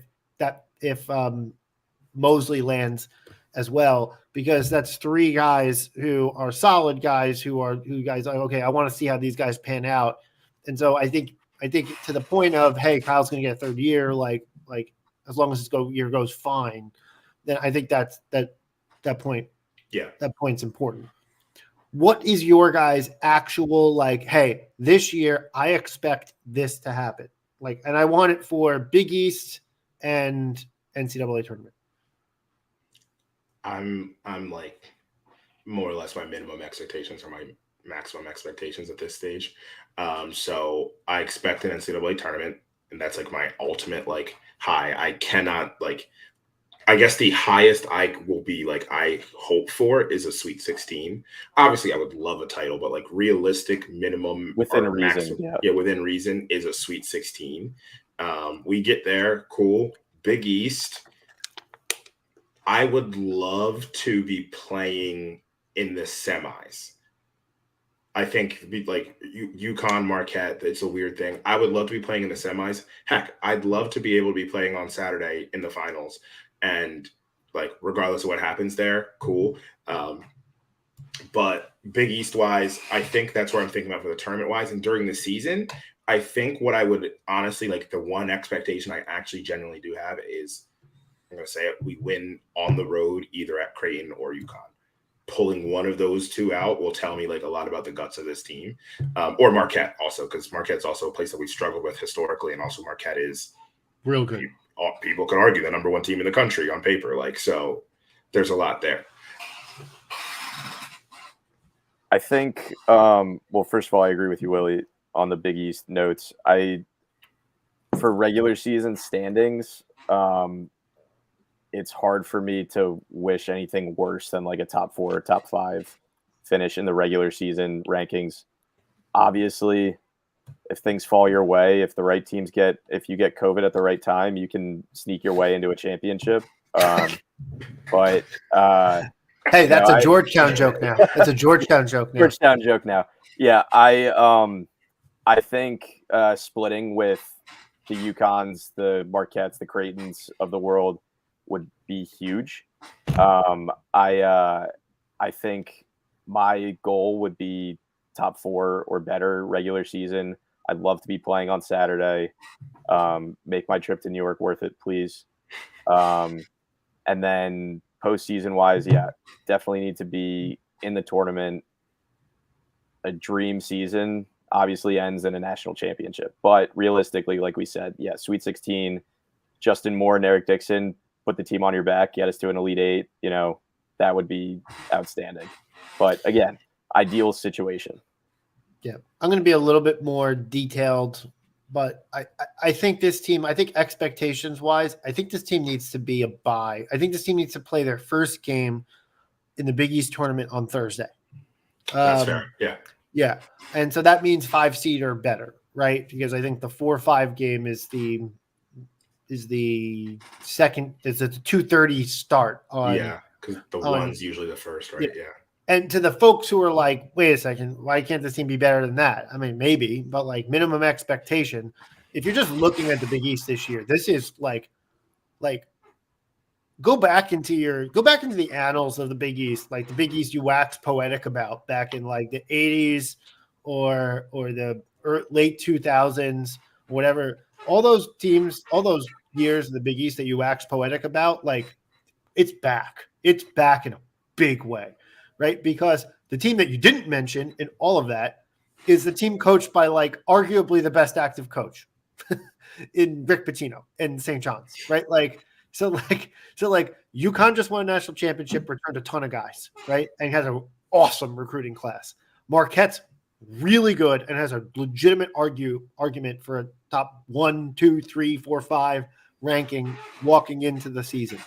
Mosley lands as well, because that's three guys who are solid guys who guys are okay. I want to see how these guys pan out. And so I think to the point of, hey, Kyle's going to get a third year, like as long as year goes fine, then I think that point. Yeah, that point's important. What is your guys' actual like, hey, this year I expect this to happen? Like, and I want it for Big East and NCAA tournament. I'm like more or less my minimum expectations or my maximum expectations at this stage. So I expect an NCAA tournament, and that's like my ultimate like high. I cannot like, I guess the highest I will be like I hope for is a Sweet 16. Obviously, I would love a title, but like realistic minimum within reason, within reason is a Sweet 16. We get there, cool. Big East. I would love to be playing in the semis. I think like UConn, Marquette, it's a weird thing. I would love to be playing in the semis. Heck, I'd love to be able to be playing on Saturday in the finals. And like, regardless of what happens there, cool. But Big East wise, I think that's where I'm thinking about for the tournament wise. And during the season, I think what I would honestly like, the one expectation I actually genuinely do have is, I'm going to say it, we win on the road, either at Creighton or UConn. Pulling one of those two out will tell me like a lot about the guts of this team, or Marquette also, because Marquette's also a place that we struggled with historically. And also Marquette is real good. People could argue the number one team in the country on paper. Like, so there's a lot there. I think, well, first of all, I agree with you, Willie, on the Big East notes. For regular season standings, it's hard for me to wish anything worse than like a top 4 or top 5 finish in the regular season rankings. Obviously, if things fall your way, if you get COVID at the right time, you can sneak your way into a championship. But hey, that's a Georgetown joke now. That's a Georgetown joke now. Georgetown joke now. Yeah, I think splitting with the UConns, the Marquettes, the Creightons of the world would be huge. I think my goal would be top 4 or better regular season. I'd love to be playing on Saturday. Make my trip to New York worth it, please. And then postseason wise, yeah, definitely need to be in the tournament. A dream season obviously ends in a national championship, but realistically, like we said, yeah, Sweet 16, Justin Moore and Eric Dixon, put the team on your back, get us to an Elite Eight, that would be outstanding. But again, ideal situation. Yeah, I'm going to be a little bit more detailed, but I think this team, expectations wise, I think this team needs to be a bye. I think this team needs to play their first game in the Big East tournament on Thursday. That's fair. Yeah. Yeah. And so that means 5 seed or better, right? Because I think the 4-5 game is the second, it's a 2:30 start on. Yeah. Because the one's usually the first, right? Yeah. And to the folks who are like, wait a second, why can't this team be better than that? I mean, maybe, but like minimum expectation. If you're just looking at the Big East this year, this is like go back into the annals of the Big East, like the Big East you waxed poetic about back in like the 80s or the late 2000s, whatever. All those teams, all those years of the Big East that you waxed poetic about, like it's back. It's back in a big way. Right? Because the team that you didn't mention in all of that is the team coached by like arguably the best active coach in Rick Pitino in St. John's, right? So UConn just won a national championship, returned a ton of guys, right? And has an awesome recruiting class. Marquette's really good and has a legitimate argument for a top 1, 2, 3, 4, 5 ranking walking into the season,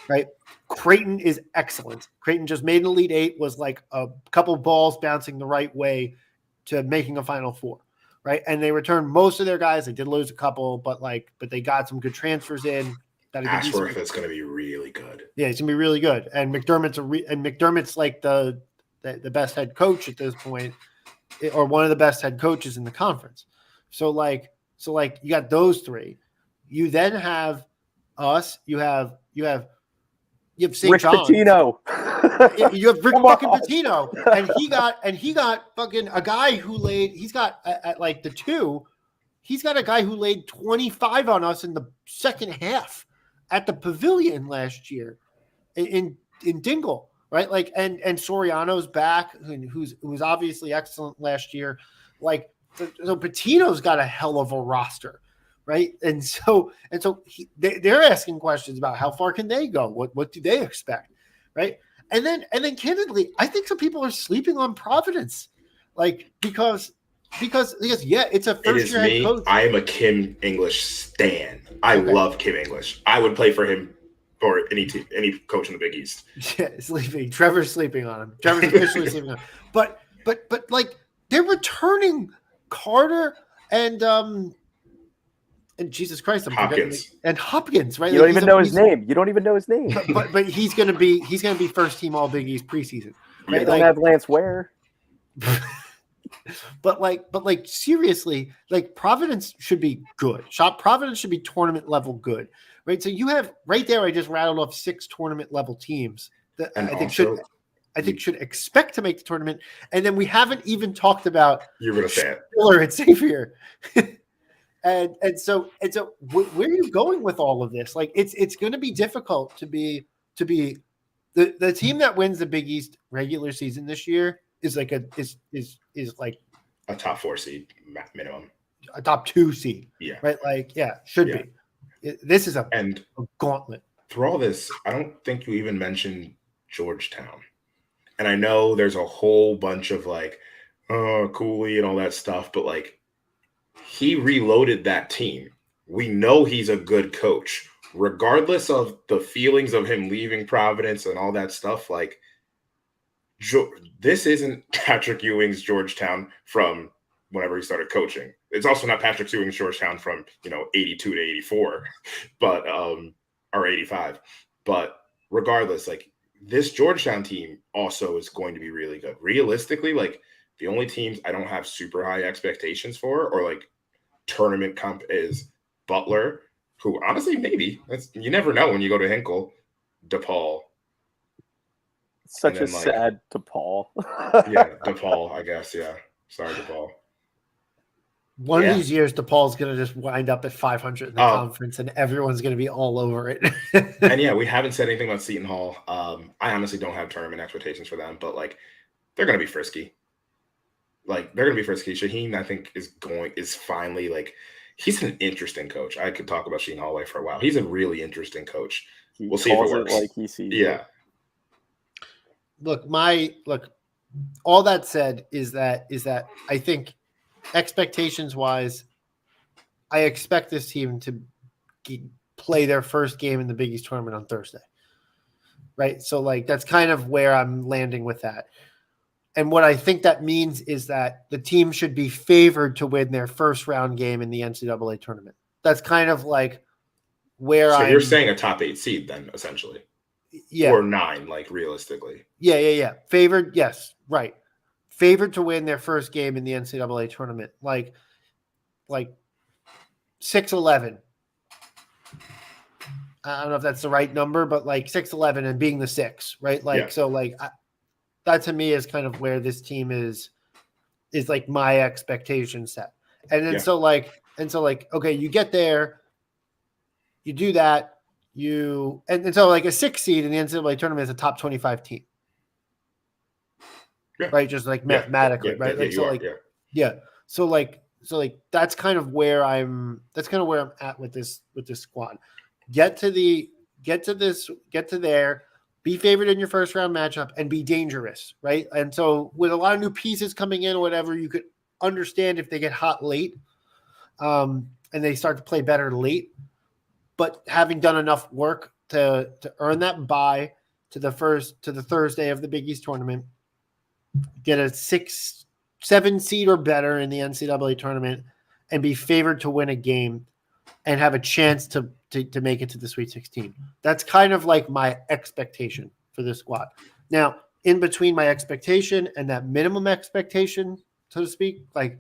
right? Creighton is excellent. Creighton just made an Elite Eight, was like a couple balls bouncing the right way to making a Final Four, right? And they returned most of their guys. They did lose a couple, but they got some good transfers in. Ashworth is going to be really good. Yeah, he's going to be really good. And McDermott's like the best head coach at this point, or one of the best head coaches in the conference. So you got those three. You then have us. You have St. Rick John's. Pitino. You have Rick fucking Pitino, and he got fucking a guy who laid. He's got at like the 2. He's got a guy who laid 25 on us in the second half at the Pavilion last year in Dingle, right? Like and Soriano's back, who's obviously excellent last year. Like so Pitino's got a hell of a roster. Right. And so they're asking questions about how far can they go? What do they expect? Right. And then candidly, I think some people are sleeping on Providence, like because it's a first year head coach. I am a Kim English stan. I love Kim English. I would play for him or any coach in the Big East. Yeah, sleeping. Trevor's sleeping on him. Trevor's officially sleeping on him. But like they're returning Carter and Jesus Christ, I'm Hopkins. And Hopkins, right? You don't even know his name. You don't even know his name. But he's gonna be first team All Big East preseason. Right? They don't have Lance Ware. But seriously, like Providence should be good. Providence should be tournament level good, right? So you have right there. I just rattled off 6 tournament level teams that I think should expect to make the tournament, and then we haven't even talked about you're gonna say it. Miller and Xavier. And so where are you going with all of this? Like it's going to be difficult to be the team that wins the Big East regular season this year is like is like a top 4 seed minimum, a top 2 seed. Yeah. Right. Like, should be. This is a gauntlet. Through all this, I don't think you even mentioned Georgetown. And I know there's a whole bunch of like, Cooley and all that stuff, but like, he reloaded that team. We know he's a good coach, regardless of the feelings of him leaving Providence and all that stuff. Like, this isn't Patrick Ewing's Georgetown from whenever he started coaching. It's also not Patrick Ewing's Georgetown from 82 to 84, but or 85. But regardless, like this Georgetown team also is going to be really good. Realistically, like the only teams I don't have super high expectations for, or like tournament comp, is Butler, who honestly maybe you never know when you go to Hinkle, DePaul. Such a sad DePaul. Yeah, DePaul, I guess. Yeah, sorry, DePaul. One of these years, DePaul's going to just wind up at 500 in the conference, and everyone's going to be all over it. And we haven't said anything about Seton Hall. I honestly don't have tournament expectations for them, but like they're going to be frisky. Like they're going to be frisky. Shaheen, I think, is finally like He's an interesting coach. I could talk about Sheen Holloway for a while. He's a really interesting coach. He We'll see if it calls works. like he sees it. Yeah. Look, all that said is that I think expectations wise, I expect this team to play their first game in the Big East tournament on Thursday. Right. So like, that's kind of where I'm landing with that. And what I think that means is that the team should be favored to win their first round game in the NCAA tournament. That's kind of like where So you're saying a top 8 seed then, essentially. Yeah. Or 9, like realistically. Yeah. Favored. Yes. Right. Favored to win their first game in the NCAA tournament. Like 6-11. I don't know if that's the right number, but like 6-11 and being the 6, right? Like, so like that to me is kind of where this team is like my expectation set. And then so like, okay, you get there, you do that, and so like a 6 seed in the NCAA tournament is a top 25 team. Yeah. Right. Just like mathematically, right? Like, so that's kind of where I'm at with this squad. Get to there, be favored in your first round matchup and be dangerous. Right. And so with a lot of new pieces coming in or whatever, you could understand if they get hot late and they start to play better late, but having done enough work to earn that bye to the Thursday of the Big East tournament, get a 6-7 seed or better in the NCAA tournament and be favored to win a game and have a chance to make it to the Sweet 16. That's kind of like my expectation for this squad. Now, in between my expectation and that minimum expectation, so to speak, like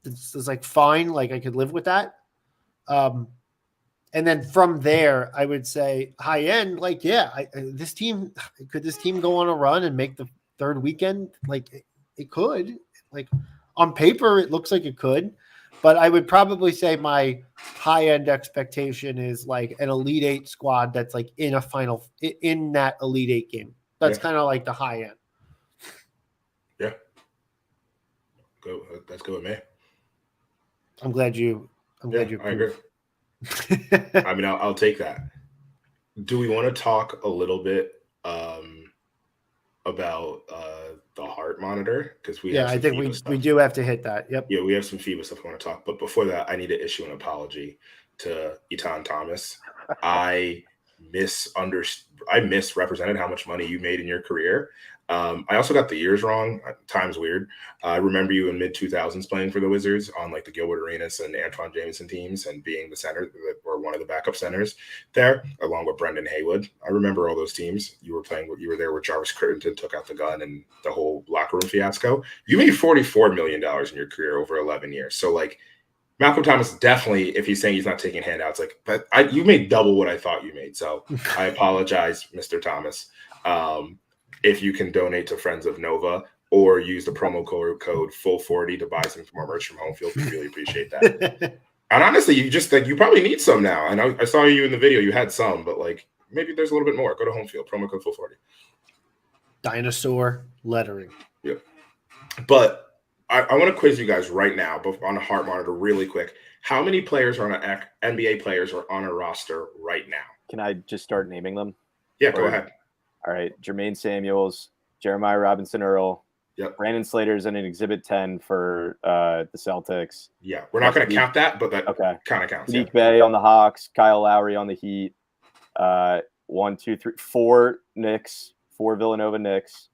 it's like fine, like I could live with that. And then from there, I would say high end, like, could this team go on a run and make the third weekend? Like it could. Like on paper, it looks like it could. But I would probably say my high-end expectation is like an Elite Eight squad that's like in that Elite Eight game. That's kind of like the high end. Yeah. That's good with me. I'm glad you. I agree. I mean, I'll take that. Do we want to talk a little bit about the heart monitor? Because I think we do have to hit that. Yep. Yeah, we have some FIBA stuff we want to talk. But before that, I need to issue an apology to Etan Thomas. I misrepresented how much money you made in your career. I also got the years wrong. Time's weird. I remember you in mid-2000s playing for the Wizards on like the Gilbert Arenas and Antoine Jameson teams and being the center or one of the backup centers there, along with Brendan Haywood. I remember all those teams. You were there where Jarvis Crittenton took out the gun and the whole locker room fiasco. You made $44 million in your career over 11 years. So like Malcolm Thomas definitely, if he's saying he's not taking handouts, like, but you made double what I thought you made. So I apologize, Mr. Thomas. If you can donate to Friends of Nova or use the promo code FULL40 to buy some more merch from Homefield, we really appreciate that. And honestly, you probably need some now. And I saw you in the video, you had some, but like maybe there's a little bit more. Go to Homefield, promo code FULL40. Dinosaur lettering. Yep. But I want to quiz you guys right now, but on a heart monitor really quick. How many players are on NBA players are on a roster right now? Can I just start naming them? Yeah, go ahead. All right. Jermaine Samuels, Jeremiah Robinson Earl. Yep. Brandon Slater's in an Exhibit 10 for the Celtics. Yeah, we're not going to count that, but that kind of counts. Nick Bay on the Hawks, Kyle Lowry on the Heat. 4 Knicks, 4 Villanova Knicks,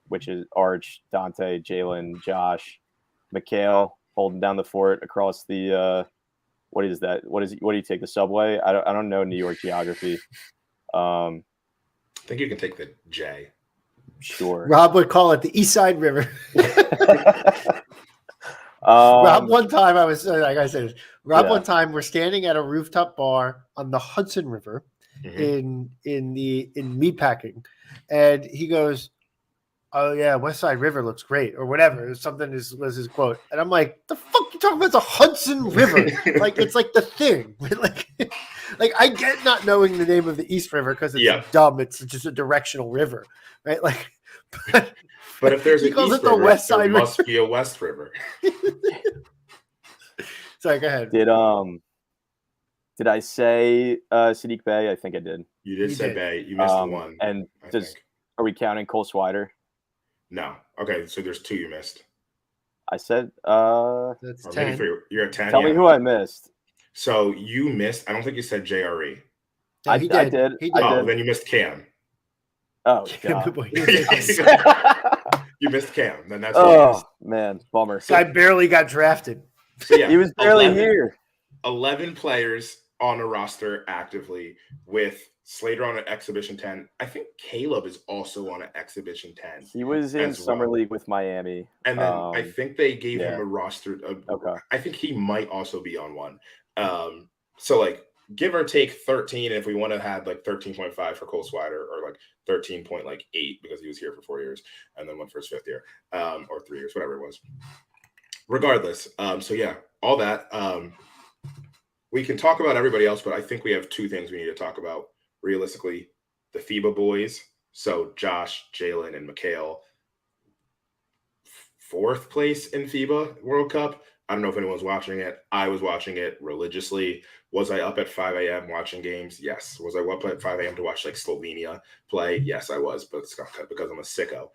which is Arch, Dante, Jalen, Josh, McHale holding down the fort across the what is that? What do you take, the subway? I don't know New York geography. I think you can take the J. Sure. Rob would call it the East Side River. Rob, one time one time we're standing at a rooftop bar on the Hudson River in meatpacking, and he goes, "Oh yeah, West Side River looks great," or whatever. Something was his quote, and I'm like, "The fuck you talking about? The Hudson River? Like it's like the thing." Like I get not knowing the name of the East River because it's dumb. It's just a directional river, right? Like, but if there's an East River, there must be a West River. Sorry, go ahead. Did I say Sadiq Bey? I think I did. You did You say did. Bay. You missed one. And I does think. are we counting Cole Swider? No. Okay, so there's 2 you missed. I said That's Or maybe 10. 3. You're at 10. tell me who I missed. So you missed. I don't think you said JRE. No, I he did. did. He did. I Oh, did. then you missed Cam. Oh Yeah, god. boy, he didn't say Cam. You missed Cam. Then that's what you missed. Oh man, bummer. Guy barely got drafted. So yeah, He was barely 11 here. 11 players on a roster actively with Slater on an Exhibition 10. I think Caleb is also on an Exhibition 10. He was in as Summer well. League with Miami. And then I think they gave him yeah. a roster. Okay. I think he might also be on one. So like give or take 13. And if we want to have like 13.5 for Cole Swider or like 13.8 because he was here for 4 years and then went for his 5th year or 3 years, whatever it was. Regardless. So yeah, all that. We can talk about everybody else, but I think we have 2 things we need to talk about realistically. The FIBA boys. So Josh, Jalen, and Mikhail. 4th place in FIBA World Cup. I don't know if anyone's watching it. I was watching it religiously. Was I up at 5 a.m. watching games? Yes. Was I up at 5 a.m. to watch like Slovenia play? Yes, I was, but it's because I'm a sicko.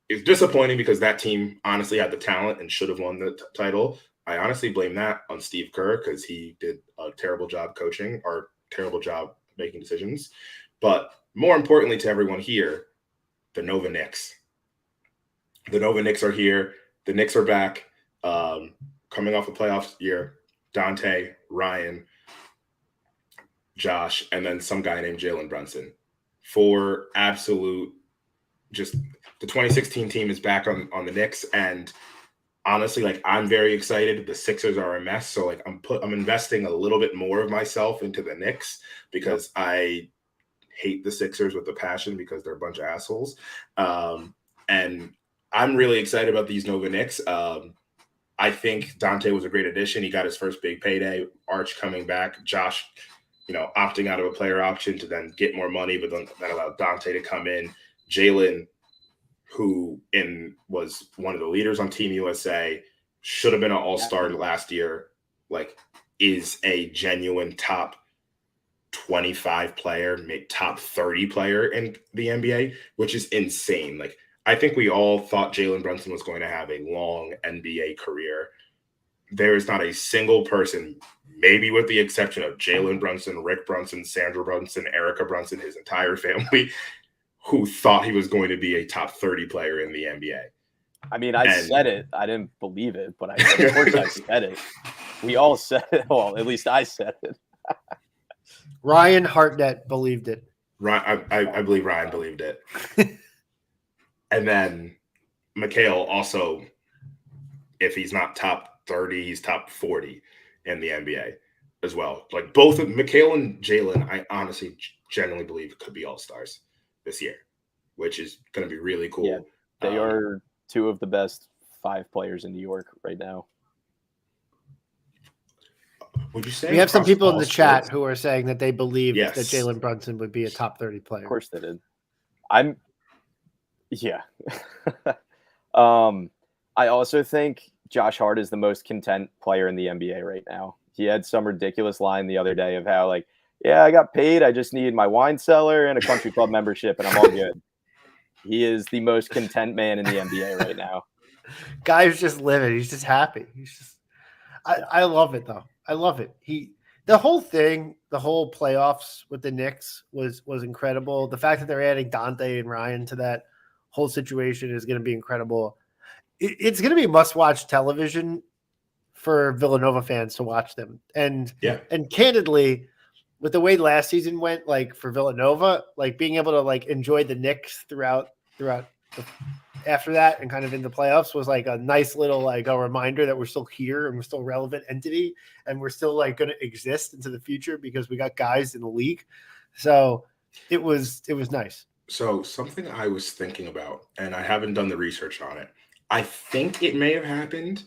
It's disappointing because that team honestly had the talent and should have won the title. I honestly blame that on Steve Kerr because he did a terrible job coaching or terrible job making decisions. But more importantly to everyone here, the Nova Knicks. The Nova Knicks are here. The Knicks are back. Coming off a playoffs year, Dante, Ryan, Josh, and then some guy named Jalen Brunson. For absolute, just the 2016 team is back on the Knicks, and honestly, like I'm very excited. The Sixers are a mess, so like I'm investing a little bit more of myself into the Knicks because I hate the Sixers with a passion because they're a bunch of assholes, and I'm really excited about these Nova Knicks. I think Dante was a great addition. He got his first big payday. Arch coming back. Josh, opting out of a player option to then get more money, but then that allowed Dante to come in. Jalen, who was one of the leaders on Team USA, should have been an all-star last year, like is a genuine top 25 player, maybe top 30 player in the NBA, which is insane. Like, I think we all thought Jalen Brunson was going to have a long NBA career. There is not a single person, maybe with the exception of Jalen Brunson, Rick Brunson, Sandra Brunson, Erica Brunson, his entire family, who thought he was going to be a top 30 player in the NBA. I mean, I said it. I didn't believe it, but of course I said it. We all said it. Well, at least I said it. Ryan Hartnett believed it. I believe Ryan believed it. And then Mikhail also, if he's not top 30, he's top 40 in the NBA as well. Like both of Mikhail and Jalen, I honestly genuinely believe could be all-stars this year, which is going to be really cool. Yeah, they are 2 of the best 5 players in New York right now. Would you say we have some people in the chat sports who are saying that they believe Yes. that Jalen Brunson would be a top 30 player? Of course they did. Yeah. I also think Josh Hart is the most content player in the NBA right now. He had some ridiculous line the other day of how, like, yeah, I got paid. I just need my wine cellar and a country club membership, and I'm all good. He is the most content man in the NBA right now. Guy's just living. He's just happy. I love it, though. I love it. The whole thing, the whole playoffs with the Knicks was incredible. The fact that they're adding Dante and Ryan to that whole situation is going to be incredible. It's going to be must-watch television for Villanova fans to watch them. And candidly, with the way last season went, like for Villanova, like being able to like enjoy the Knicks throughout after that and kind of in the playoffs was like a nice little like a reminder that we're still here and we're still a relevant entity and we're still like going to exist into the future because we got guys in the league. So it was nice. So something I was thinking about, and I haven't done the research on it. I think it may have happened.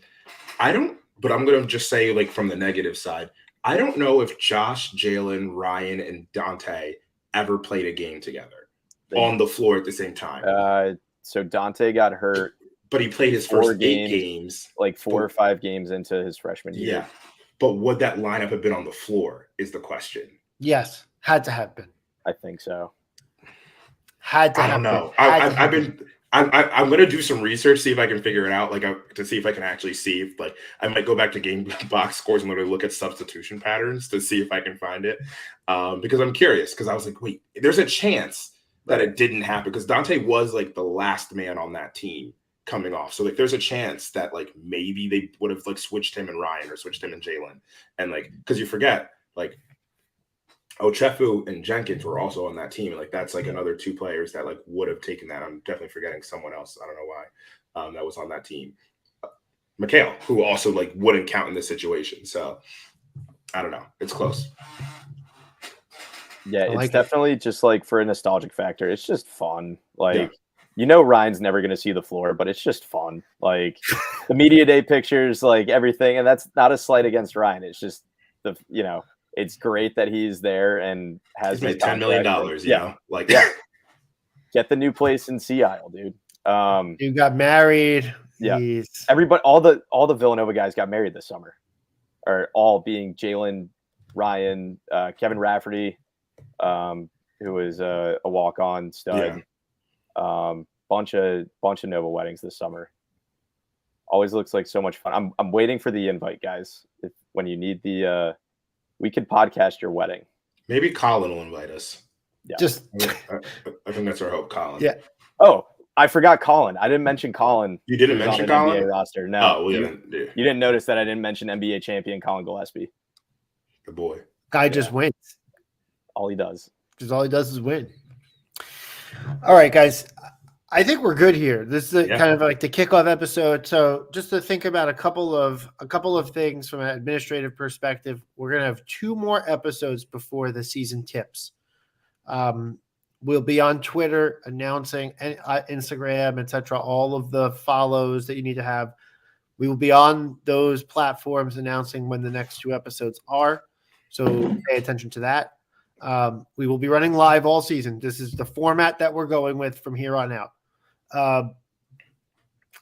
But I'm going to just say, like, from the negative side, I don't know if Josh, Jalen, Ryan, and Dante ever played a game together on the floor at the same time. So Dante got hurt. but he played his first 8 games. Like 4 or 5 games into his freshman year. Yeah. But would that lineup have been on the floor is the question. Yes. Had to have been. I think so. Had to I have don't know. been. I'm gonna do some research, see if I can figure it out, like to see if I can actually see if, like, I might go back to game box scores and literally look at substitution patterns to see if I can find it. Because I'm curious, because I was like, wait, there's a chance that it didn't happen because Dante was like the last man on that team coming off. So like there's a chance that like maybe they would have like switched him and Ryan or switched him and Jalen. And like, because you forget, like Ochefu and Jenkins were also on that team. And like that's like another 2 players that like would have taken that. I'm definitely forgetting someone else. I don't know why that was on that team. Mikhail, who also like wouldn't count in this situation. So I don't know. It's close. Yeah, it's definitely just like for a nostalgic factor. It's just fun. Like, Ryan's never going to see the floor, but it's just fun. Like the media day pictures, like everything. And that's not a slight against Ryan. It's just it's great that he's there and has made $10 million. Like, get the new place in Sea Isle, dude. You got married. Yeah. Jeez. Everybody, all the Villanova guys got married this summer, or all being Jalen, Ryan, Kevin Rafferty, who was a walk-on stud. Bunch of Nova weddings this summer. Always looks like so much fun. I'm waiting for the invite, guys. When you need we could podcast your wedding. Maybe Colin will invite us. Yeah. I think that's our hope, Colin. Yeah. Oh, I forgot Colin. I didn't mention Colin. You didn't mention Colin? NBA roster. No. Oh, well, you didn't notice that I didn't mention NBA champion Colin Gillespie. The boy. Guy just wins. All he does. Because all he does is win. All right, guys. I think we're good here. This is kind of like the kickoff episode. So just to think about a couple of things from an administrative perspective, we're going to have 2 more episodes before the season tips. We'll be on Twitter announcing, and Instagram, etc., all of the follows that you need to have. We will be on those platforms announcing when the next 2 episodes are. So pay attention to that. We will be running live all season. This is the format that we're going with from here on out.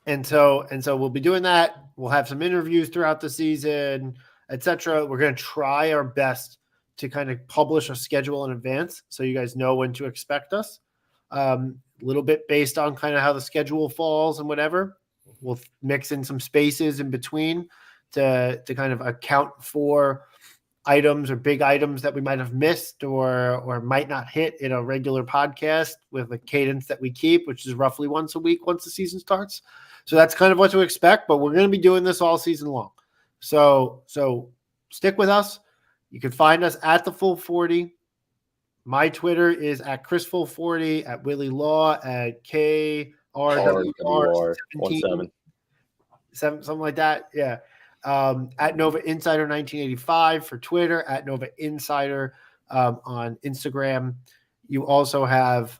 And so we'll be doing that. We'll have some interviews throughout the season, etc. We're going to try our best to kind of publish a schedule in advance so you guys know when to expect us. A little bit based on kind of how the schedule falls and whatever. We'll mix in some spaces in between to kind of account for items or big items that we might have missed or might not hit in a regular podcast with the cadence that we keep, which is roughly once a week once the season starts. So that's kind of what to expect, but we're going to be doing this all season long. So stick with us. You can find us at the Full 40. My Twitter is at ChrisFull40, at Willie Law, at KRWR17, something like that. Yeah. At Nova Insider 1985 for Twitter, at Nova Insider on Instagram. You also have,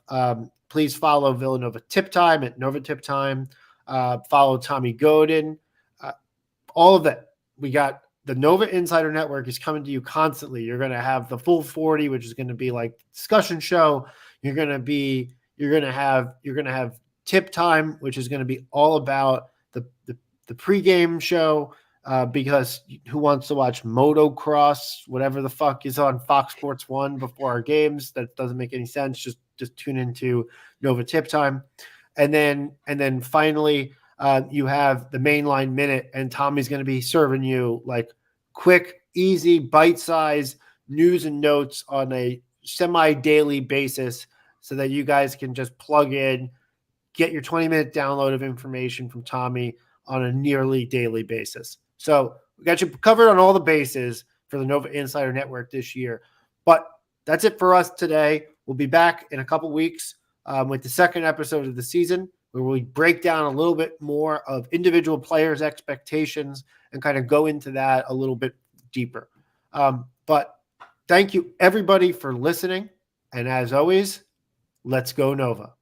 please follow Villanova Tip Time at Nova Tip Time. Follow Tommy Godin. All of that. We got the Nova Insider Network is coming to you constantly. You're going to have the Full 40, which is going to be like discussion show. You're going to have Tip Time, which is going to be all about the pregame show. Because who wants to watch motocross, whatever the fuck is on Fox Sports 1 before our games? That doesn't make any sense. Just tune into Nova Tip Time. And then finally, you have the Mainline Minute, and Tommy's going to be serving you like quick, easy, bite-sized news and notes on a semi-daily basis so that you guys can just plug in, get your 20-minute download of information from Tommy on a nearly daily basis. So we got you covered on all the bases for the Nova Insider Network this year. But that's it for us today. We'll be back in a couple weeks with the second episode of the season, where we break down a little bit more of individual players' expectations and kind of go into that a little bit deeper. But thank you, everybody, for listening. And as always, let's go Nova.